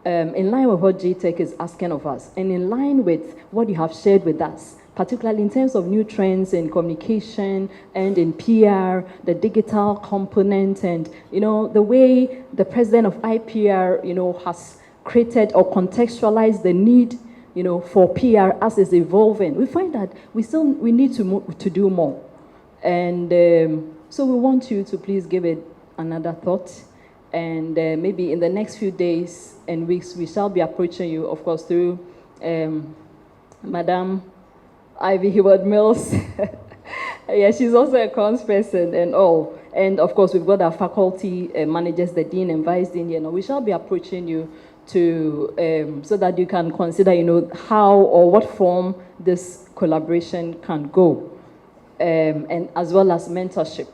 Speaker 7: in line with what GTech is asking of us, and in line with what you have shared with us, particularly in terms of new trends in communication and in PR, the digital component, and, you know, the way the president of IPR, you know, has created or contextualized the need, you know, for PR as it's evolving. We find that we need to do more. And so we want you to please give it another thought. And maybe in the next few days and weeks, we shall be approaching you, of course, through Madame Ivy Heward-Mills. Yeah, she's also a comms person and all. And of course, we've got our faculty managers, the dean and vice dean. You know, we shall be approaching you to so that you can consider, you know, how or what form this collaboration can go, and as well as mentorship.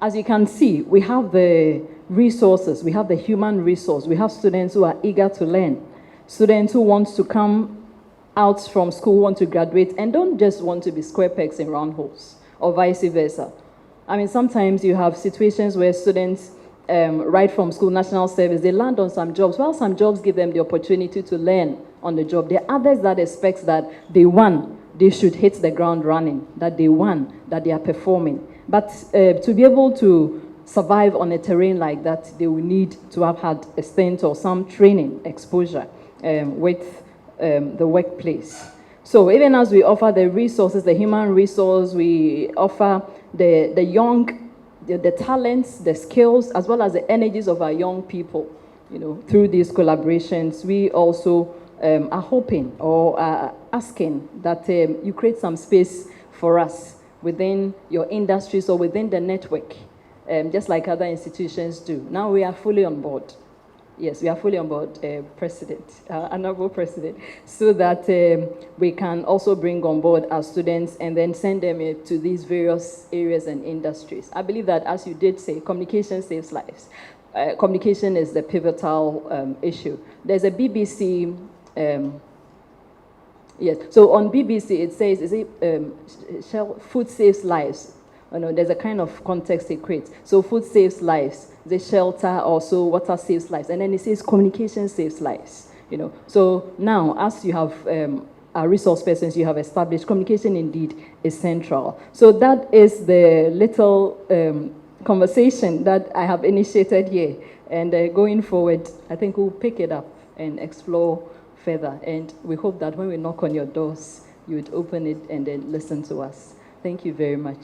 Speaker 7: As you can see, we have the resources, we have the human resource, we have students who are eager to learn, students who want to come out from school, want to graduate, and don't just want to be square pegs in round holes, or vice versa. I mean, sometimes you have situations where students, right from school, national service, they land on some jobs. Well, some jobs give them the opportunity to learn on the job. There are others that expect that they should hit the ground running, that they are performing. But to be able to survive on a terrain like that, they will need to have had a stint or some training exposure with the workplace. So even as we offer the resources, the human resource, we offer the young, the talents, the skills, as well as the energies of our young people, you know, through these collaborations. We also are hoping or are asking that you create some space for us within your industries or within the network just like other institutions do. Now we are fully on board. Yes, we are fully on board, President, Honorable President, so that we can also bring on board our students and then send them to these various areas and industries. I believe that, as you did say, communication saves lives. Communication is the pivotal issue. There's a BBC, yes, so on BBC it says, food saves lives. Oh, no, there's a kind of context it creates. So food saves lives, the shelter, also water saves lives, and then it says communication saves lives. So now, as you have our resource persons you have established, communication indeed is central. So that is the little conversation that I have initiated here, and going forward, I think we'll pick it up and explore further. And we hope that when we knock on your doors, you would open it and then listen to us. Thank you very much.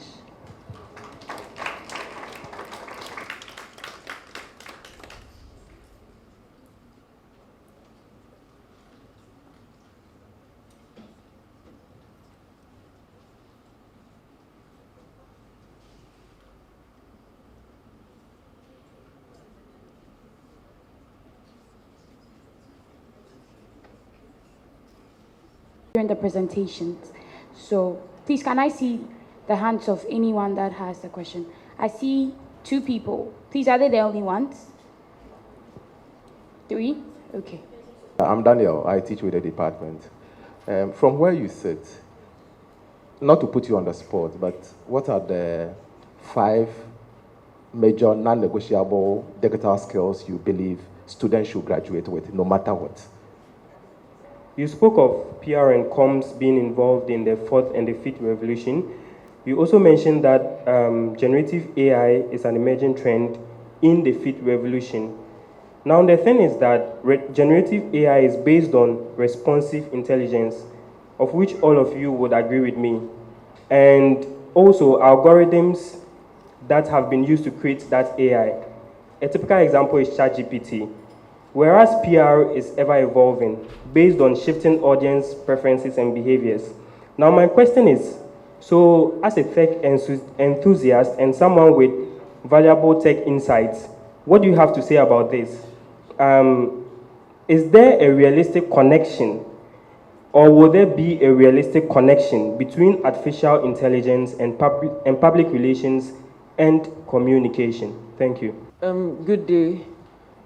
Speaker 4: During the presentations. So please, can I see the hands of anyone that has the question? I see 2 people. Please, are they the only ones? 3? Okay.
Speaker 8: I'm Daniel. I teach with the department. From where you sit, not to put you on the spot, but what are the 5 major non-negotiable digital skills you believe students should graduate with, no matter what?
Speaker 9: You spoke of PR and comms being involved in the 4th and the 5th revolution. You also mentioned that generative AI is an emerging trend in the 5th revolution. Now, the thing is that generative AI is based on responsive intelligence, of which all of you would agree with me, and also algorithms that have been used to create that AI. A typical example is ChatGPT. Whereas PR is ever evolving based on shifting audience preferences and behaviors. Now my question is, so as a tech enthusiast and someone with valuable tech insights, what do you have to say about this? Is there a realistic connection, or will there be a realistic connection between artificial intelligence and public relations and communication? Thank you.
Speaker 10: Good day.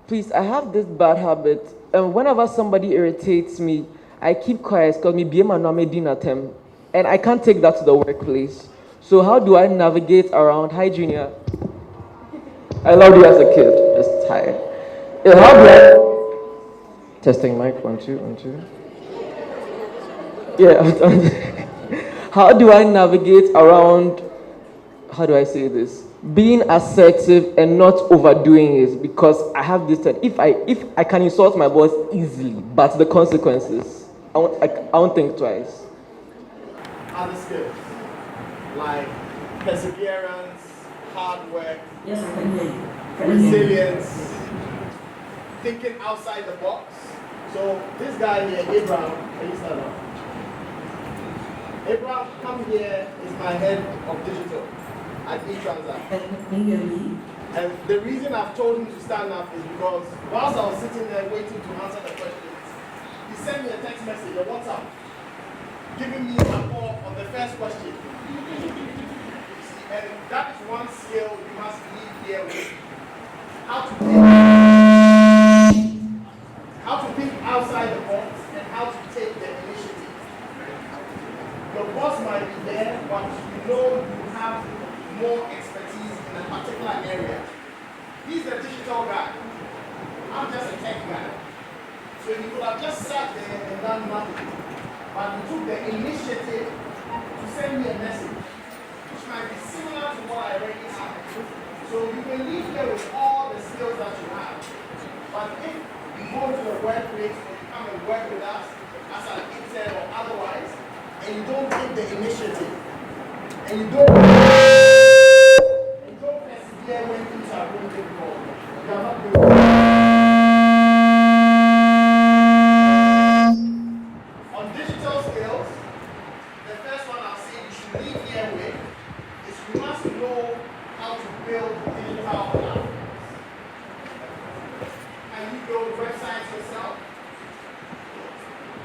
Speaker 10: Please, I have this bad habit. Whenever somebody irritates me, I keep quiet because me be my nominating attempt, and I can't take that to the workplace. So how do I navigate around? Hi, Junior. I loved you as a kid. Just tired. How do I? Testing mic 1 2 1 2. Yeah. How do I navigate around? How do I say this? Being assertive and not overdoing it, because I have this thing. If I can insult my boss easily, but the consequences, I won't think twice.
Speaker 2: Other skills like perseverance, hard work,
Speaker 11: yes, I can hear you.
Speaker 2: Resilience, thinking outside the box. So this guy here, Abraham, can you stand up? Abraham, come here, is my head of digital at eTransact. And the reason I've told him to stand up is because whilst I was sitting there waiting to answer the questions, he sent me a text message, a WhatsApp, giving me a call on the first question. And that is one skill you must leave here with. How to think outside the box and how to take the initiative. Your boss might be there, but you know you have more expertise in a particular area. He's a digital guy. I'm just a tech guy. So he could have just sat there and done nothing. But he took the initiative to send me a message, which might be similar to what I already have. So you can leave here with all the skills that you have. But if you go to a workplace or you come and work with us as an intern or otherwise, and you don't take the initiative, and you don't persevere when things are going difficult, you are not going to. On digital skills, the first one I'll say you should leave here with is you must know how how to build digital platforms. Can you build websites yourself?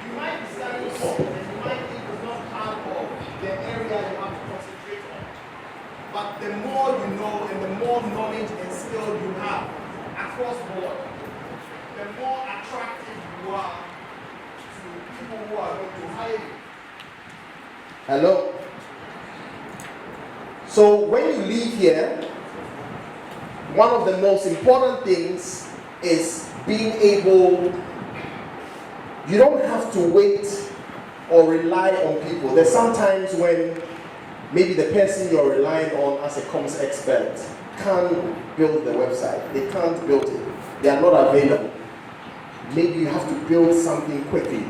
Speaker 2: You might be studying something and you might think it's not part of the area you have to concentrate on. But the more you know and the more knowledge and skill you have across board, the more attractive you are to people who are going to hire you. Hello? So when you leave here, one of the most important things is being able, you don't have to wait or rely on people. There's sometimes when maybe the person you're relying on as a comms expert can't build the website. They can't build it. They are not available. Maybe you have to build something quickly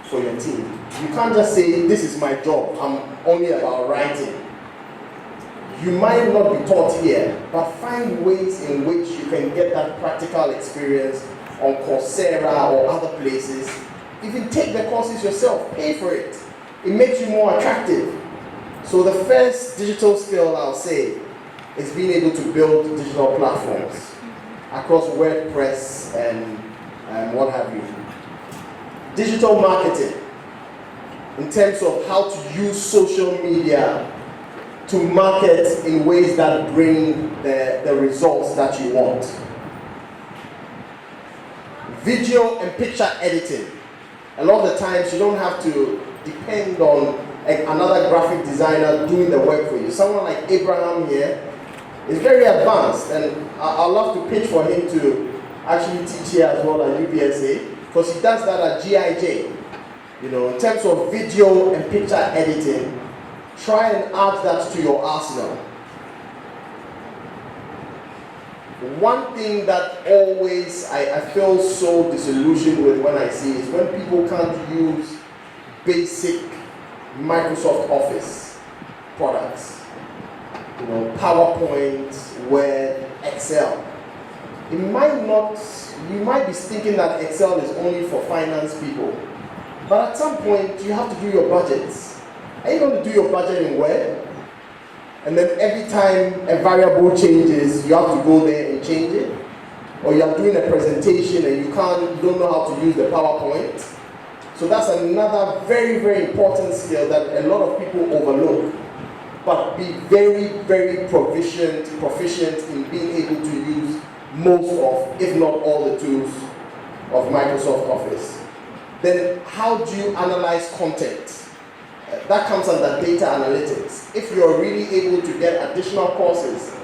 Speaker 2: for your team. You can't just say, this is my job, I'm only about writing. You might not be taught here, but find ways in which you can get that practical experience on Coursera or other places. Even take the courses yourself, pay for it. It makes you more attractive. So the first digital skill I'll say is being able to build digital platforms across WordPress and what have you. Digital marketing, in terms of how to use social media to market in ways that bring the results that you want. Video and picture editing. A lot of the times you don't have to depend on another graphic designer doing the work for you. Someone like Abraham here is very advanced, and I'd love to pitch for him to actually teach here as well at UPSA, because he does that at GIJ. You know, in terms of video and picture editing, try and add that to your arsenal. One thing that always I feel so disillusioned with when I see is when people can't use basic Microsoft Office products. You know, PowerPoint, Word, Excel. You might be thinking that Excel is only for finance people. But at some point, you have to do your budgets. Are you going to do your budget in Word? And then every time a variable changes, you have to go there and change it? Or you are doing a presentation and you don't know how to use the PowerPoint? So that's another very, very important skill that a lot of people overlook. But be very, very proficient in being able to use most of, if not all, the tools of Microsoft Office. Then how do you analyze content? That comes under data analytics. If you're really able to get additional courses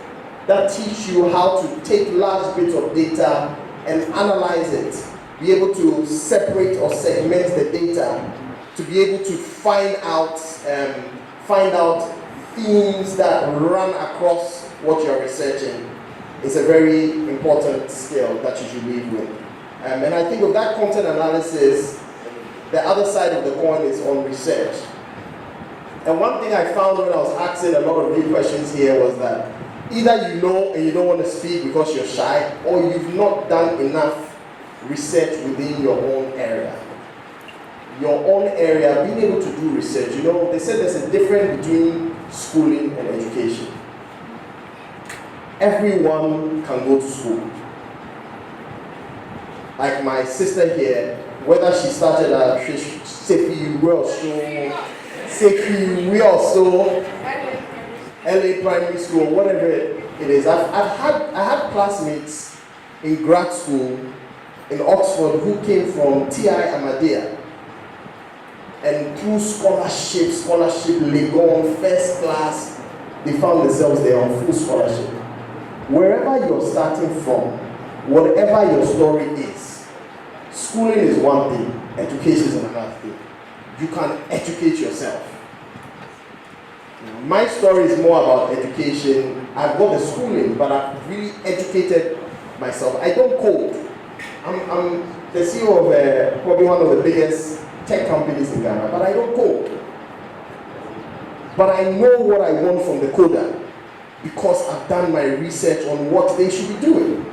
Speaker 2: that teach you how to take large bits of data and analyze it, be able to separate or segment the data, to be able to find out themes that run across what you're researching, is a very important skill that you should leave with. And I think with that content analysis, the other side of the coin is on research. And one thing I found when I was asking a lot of new questions here was that either you know and you don't want to speak because you're shy, or you've not done enough research within your own area. Your own area, being able to do research. You know, they said there's a difference between schooling and education. Everyone can go to school. Like my sister here, whether she started at Sefi LA Primary School, whatever it is. I had classmates in grad school in Oxford who came from TI Amadea, and through scholarship, Legon, first class, they found themselves there on full scholarship. Wherever you're starting from, whatever your story is, schooling is one thing, education is another thing. You can educate yourself. My story is more about education. I've got the schooling, but I've really educated myself. I don't code. I'm the CEO of probably one of the biggest tech companies in Ghana, but I don't code. But I know what I want from the coder because I've done my research on what they should be doing.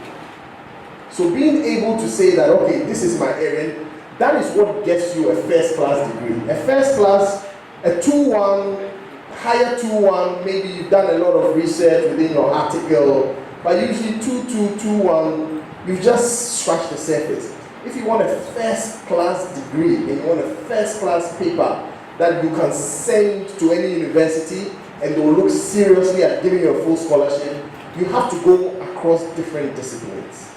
Speaker 2: So being able to say that, okay, this is my area, that is what gets you a first class degree. A first class, a 2-1 higher 2-1, maybe you've done a lot of research within your article, but usually 2-2, 2-1, you've just scratched the surface. If you want a first-class degree and you want a first-class paper that you can send to any university and they'll look seriously at giving you a full scholarship, you have to go across different disciplines.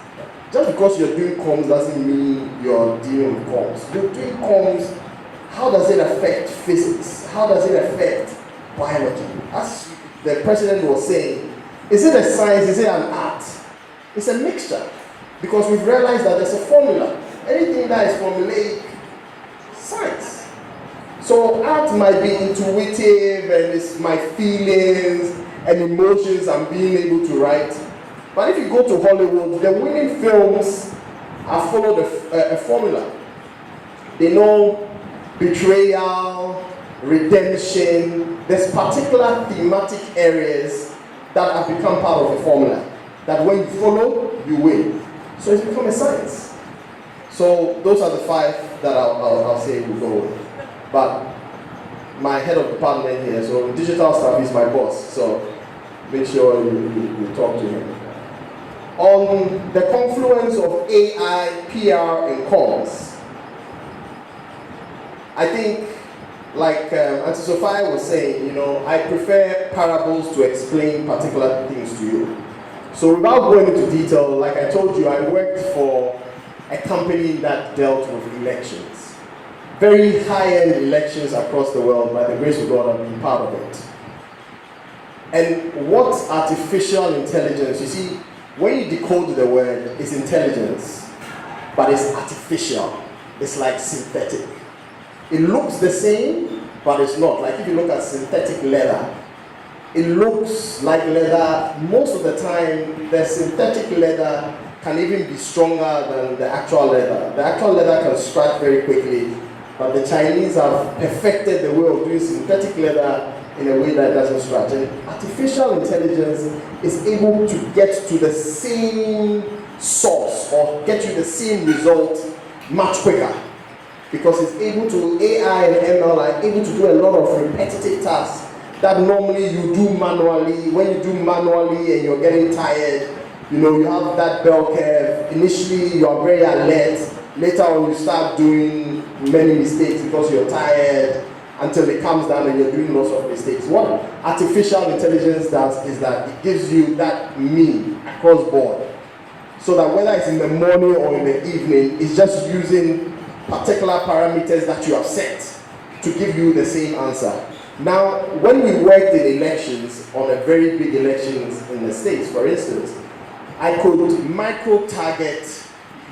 Speaker 2: Just because you're doing comms doesn't mean you're dealing with comms. You're doing comms, how does it affect physics? How does it affect biology? As the president was saying, is it a science, is it an art? It's a mixture. Because we've realized that there's a formula. Anything that is formulaic, science. So art might be intuitive and it's my feelings and emotions I'm being able to write. But if you go to Hollywood, the winning films have followed a formula. They know betrayal, redemption. There's particular thematic areas that have become part of the formula. That when you follow, you win. So it's become a science. So those are the 5 that I'll say we'll go with. But my head of department here, so digital stuff is my boss. So make sure you talk to him. On the confluence of AI, PR, and comms, I think, like Auntie Sophia was saying, I prefer parables to explain particular things to you. So without going into detail, like I told you, I worked for a company that dealt with elections. Very high-end elections across the world, by the grace of God, I've been part of it. And what's artificial intelligence? You see, when you decode the word, it's intelligence, but it's artificial. It's like synthetic. It looks the same, but it's not. Like if you look at synthetic leather, it looks like leather. Most of the time, the synthetic leather can even be stronger than the actual leather. The actual leather can scratch very quickly, but the Chinese have perfected the way of doing synthetic leather in a way that doesn't scratch. And artificial intelligence is able to get to the same source or get you the same result much quicker. Because it's able to, AI and ML are able to do a lot of repetitive tasks that normally you do manually. When you do manually and you're getting tired, you have that bell curve. Initially, you are very alert. Later on, you start doing many mistakes because you're tired until it comes down and you're doing lots of mistakes. What artificial intelligence does is that it gives you that mean across board. So that whether it's in the morning or in the evening, it's just using particular parameters that you have set to give you the same answer. Now, when we worked in elections, on a very big elections in the States, for instance, I could micro-target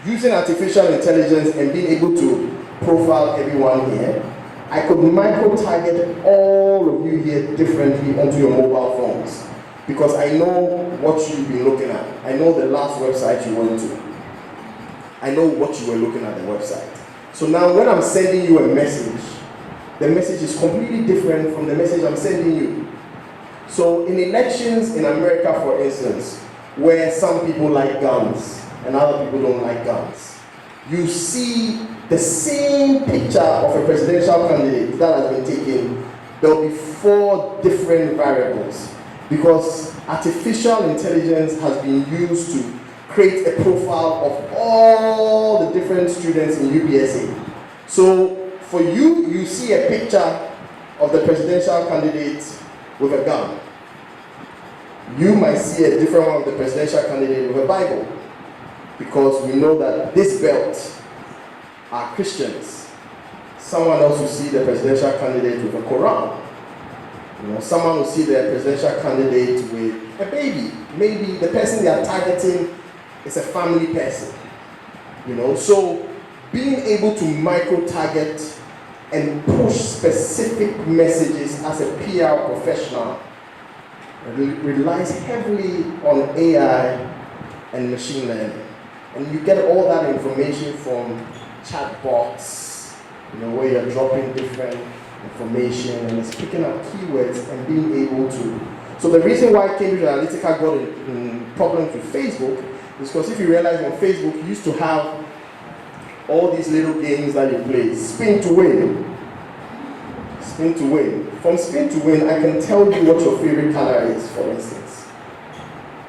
Speaker 2: using artificial intelligence and being able to profile everyone here. I could micro-target all of you here differently onto your mobile phones because I know what you've been looking at. I know the last website you went to. I know what you were looking at the website. So now when I'm sending you a message, the message is completely different from the message I'm sending you. So in elections in America, for instance, where some people like guns and other people don't like guns, you see the same picture of a presidential candidate that has been taken. There will be 4 different variables because artificial intelligence has been used to create a profile of all the different students in UPSA. So for you, you see a picture of the presidential candidate with a gun. You might see a different one of the presidential candidate with a Bible because we know that this belt are Christians. Someone else will see the presidential candidate with a Quran. Someone will see the presidential candidate with a baby. Maybe the person they are targeting is a family person. So being able to micro-target and push specific messages as a PR professional relies heavily on AI and machine learning. And you get all that information from chatbots, where you're dropping different information and it's picking up keywords and being able to. So the reason why Cambridge Analytica got in problems with Facebook is because if you realize on Facebook, you used to have all these little games that you play, spin to win. Spin to win. From spin to win, I can tell you what your favorite color is, for instance.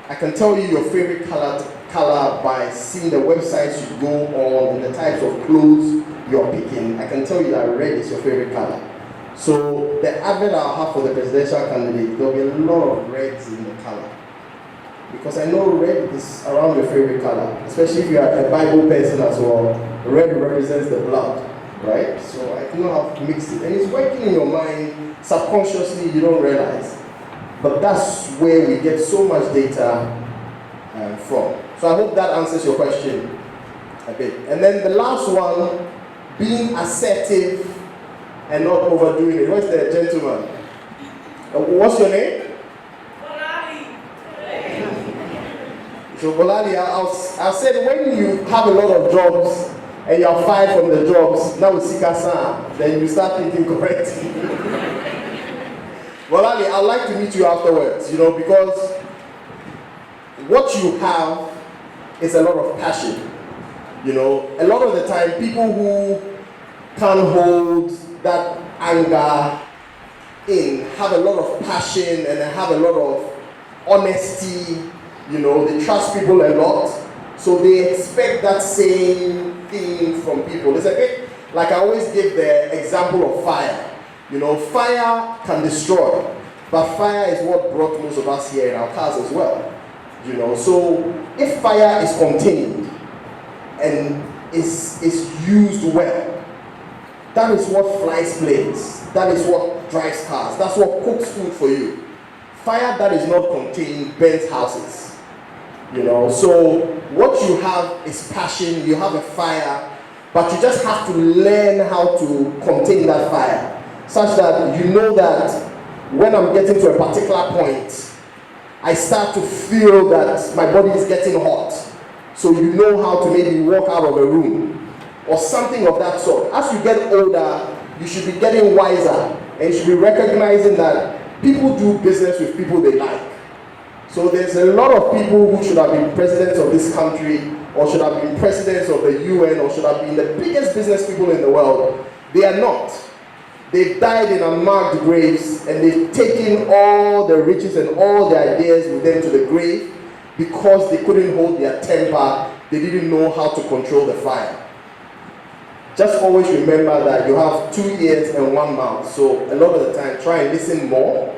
Speaker 2: I can tell you your favorite color by seeing the websites you go on and the types of clothes you're picking. I can tell you that red is your favorite color. So the advert I'll have for the presidential candidate, there'll be a lot of reds in the color. Because I know red is around your favorite color, especially if you are a Bible person as well. Red represents the blood, right? So I know I've mixed it. And it's working in your mind subconsciously, you don't realize. But that's where we get so much data from. So I hope that answers your question a bit. And then the last one, being assertive and not overdoing it. Where's the gentleman? What's your name? So Bolali, I said when you have a lot of jobs and you are fired from the jobs, now with Sikasa, then you start thinking correctly. Bolali, I'd like to meet you afterwards, because what you have is a lot of passion. A lot of the time, people who can't hold that anger in have a lot of passion and have a lot of honesty. They trust people a lot, so they expect that same thing from people. It's a bit like I always give the example of fire. Fire can destroy, but fire is what brought most of us here in our cars as well. So if fire is contained and is used well, that is what flies planes. That is what drives cars. That's what cooks food for you. Fire that is not contained burns houses. So what you have is passion, you have a fire, but you just have to learn how to contain that fire, such that you know that when I'm getting to a particular point, I start to feel that my body is getting hot. So you know how to maybe walk out of a room, or something of that sort. As you get older, you should be getting wiser, and you should be recognizing that people do business with people they like. So there's a lot of people who should have been presidents of this country, or should have been presidents of the UN, or should have been the biggest business people in the world. They are not. They've died in unmarked graves, and they've taken all the riches and all the ideas with them to the grave because they couldn't hold their temper. They didn't know how to control the fire. Just always remember that you have 2 ears and 1 mouth. So a lot of the time, try and listen more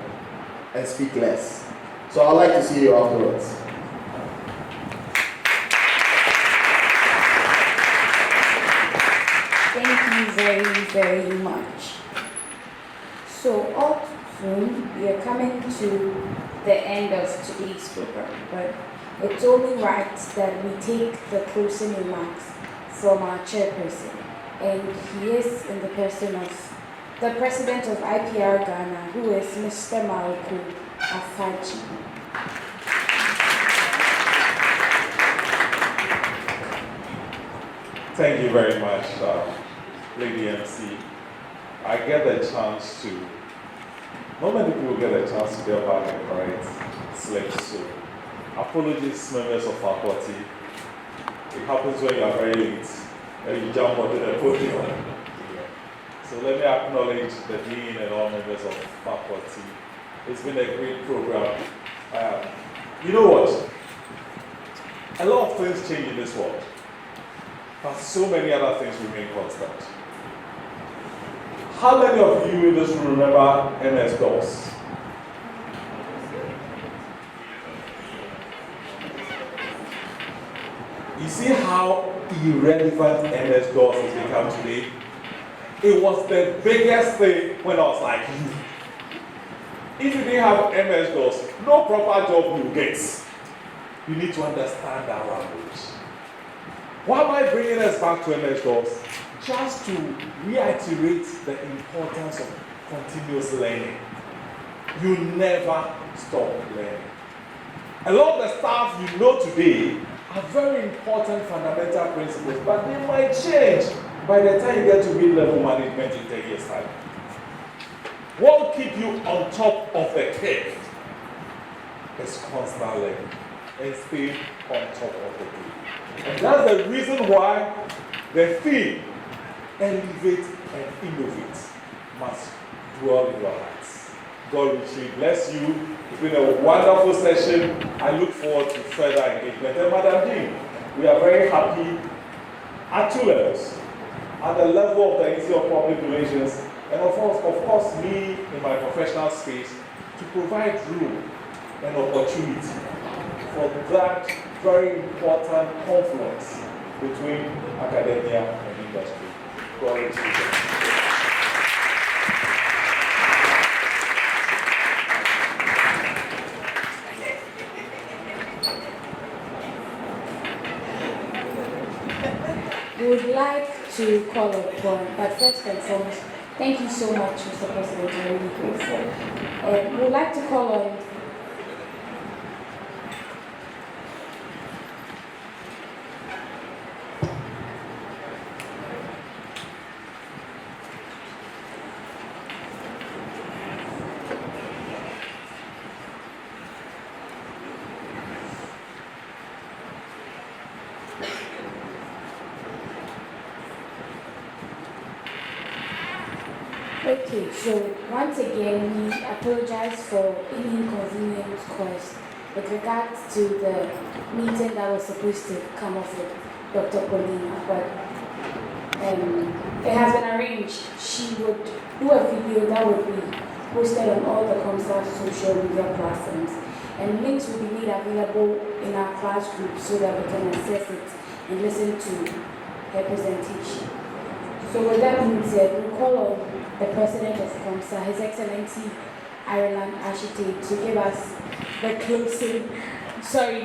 Speaker 2: and speak less. So I'd like to see you afterwards.
Speaker 4: Thank you very, very much. So all soon, we are coming to the end of today's program, but it's only right that we take the closing remarks from our chairperson. And he is in the person of the president of IPR Ghana, who is Mr. Malcolm Afaji.
Speaker 5: Thank you very much, Lady MC. I get the chance to, not many people get a chance to get back and correct slips, so apologies members of faculty. It happens when you are very late and you jump onto the podium. So let me acknowledge the dean and all members of faculty. It's been a great program. You know what? A lot of things change in this world, but so many other things remain constant. How many of you in this room remember MS-DOS? You see how irrelevant MS-DOS has become today? It was the biggest thing when I was like you. If you didn't have MS-DOS, no proper job you get. You need to understand that language. Why am I bringing us back to MS-DOS? Just to reiterate the importance of continuous learning. You never stop learning. A lot of the stuff you know today are very important fundamental principles, but they might change by the time you get to mid-level management in 10 years' time. What will keep you on top of the curve is constant learning and stay on top of the game. And that's the reason why the theme, Elevate and Innovate, must dwell in your hearts. God richly bless you. It's been a wonderful session. I look forward to further engagement. And Madam Dean, we are very happy at two levels. At the level of the Institute of Public Relations, and of course, me in my professional space, to provide room and opportunity for that very important confluence between academia and industry. God bless you.
Speaker 4: We would like to call upon, but first and foremost, thank you so much, Mr. President. I'm really grateful. We would like to call on Okay, so once again, we apologize for any inconvenience caused with regards to the meeting that was supposed to come off with Dr. Paulina, but it has been arranged. She would do a video that would be posted on all the ComSSA social media platforms, and links will be made available in our class group so that we can access it and listen to her presentation. So with that being said, we'll call on the President of ComSSA, His Excellency Ireland Ashite, to give us the closing,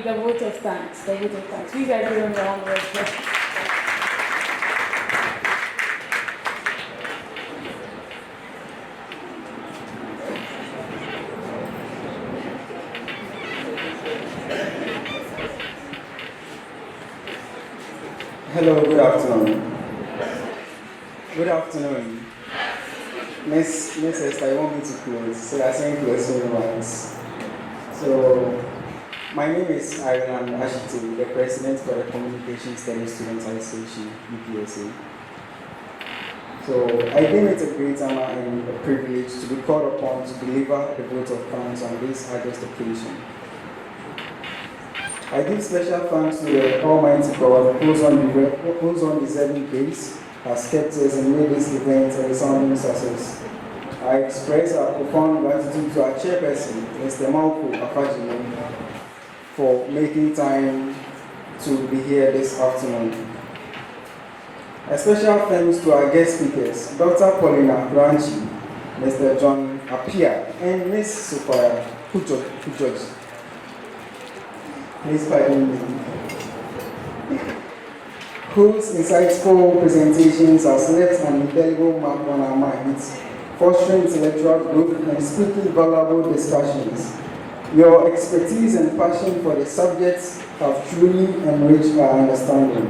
Speaker 4: the vote of thanks. Please everyone round of applause.
Speaker 12: Hello, good afternoon. Good afternoon. Miss Esther, I want me to close, so I saying closing once. So, my name is Ireland Ashite, the President for the Communication Studies Students Association, UPSA. So, I think it's a great honor and a privilege to be called upon to deliver the vote of thanks on this August occasion. I give special thanks to the Almighty God whose undeserving grace has kept us and made this event a resounding success. I express our profound gratitude to our chairperson, Mr. Malco Afajimo, for making time to be here this afternoon. A special thanks to our guest speakers, Dr. Paulina Branchi, Mr. John Apia, and Ms. Sophia Kujoji. Please pardon me. Whose insightful presentations has left an indelible mark on our minds, fostering intellectual growth and speaking valuable discussions. Your expertise and passion for the subjects have truly enriched our understanding.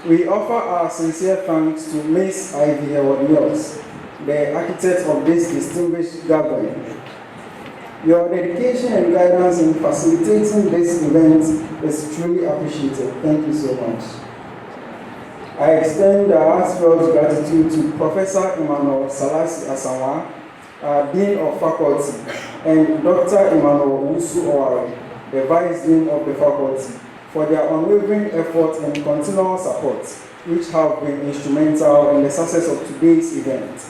Speaker 12: We offer our sincere thanks to Ms. Ivy Heward-Mills, the architect of this distinguished gathering. Your dedication and guidance in facilitating this event is truly appreciated. Thank you so much. I extend our heartfelt gratitude to Professor Emmanuel Salasi Asawa, Dean of Faculty, and Dr. Emmanuel Wusu Owari, the Vice Dean of the Faculty, for their unwavering effort and continual support, which have been instrumental in the success of today's event.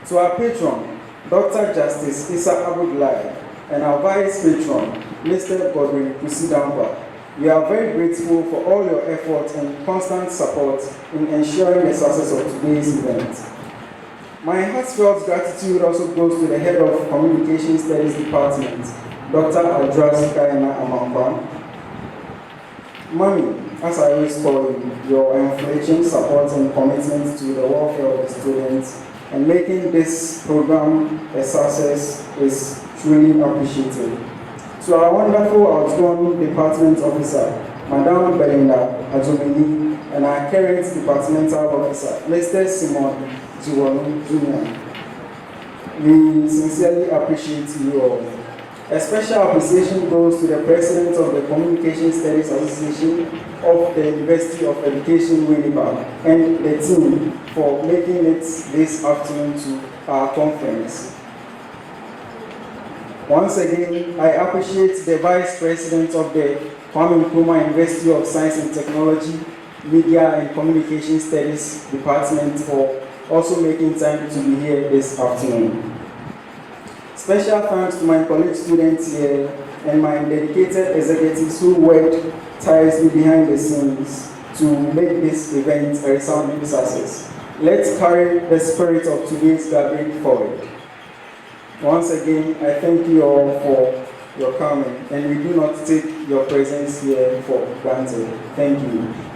Speaker 12: To our patron, Dr. Justice Issa Abudulai, and our Vice Patron, Mr. Godwin Kusidamba, we are very grateful for all your effort and constant support in ensuring the success of today's event. My heartfelt gratitude also goes to the Head of Communication Studies Department, Dr. Adras Kaina Amankwa. Mami, as I always call you, your unflinching support and commitment to the welfare of the students and making this program a success is truly appreciated. To our wonderful outgoing department officer, Madame Belinda Ajomini, and our current departmental officer, Mr. Simon Juwonu Jr. We sincerely appreciate you all. A special appreciation goes to the President of the Communication Studies Association of the University of Education, Winnipeg, and the team for making it this afternoon to our conference. Once again, I appreciate the Vice President of the Kwame Nkrumah University of Science and Technology, Media and Communication Studies Department for also making time to be here this afternoon. Special thanks to my college students here and my dedicated executives who worked tirelessly behind the scenes to make this event a resounding success. Let's carry the spirit of today's gathering forward. Once again, I thank you all for your coming, and we do not take your presence here for granted. Thank you.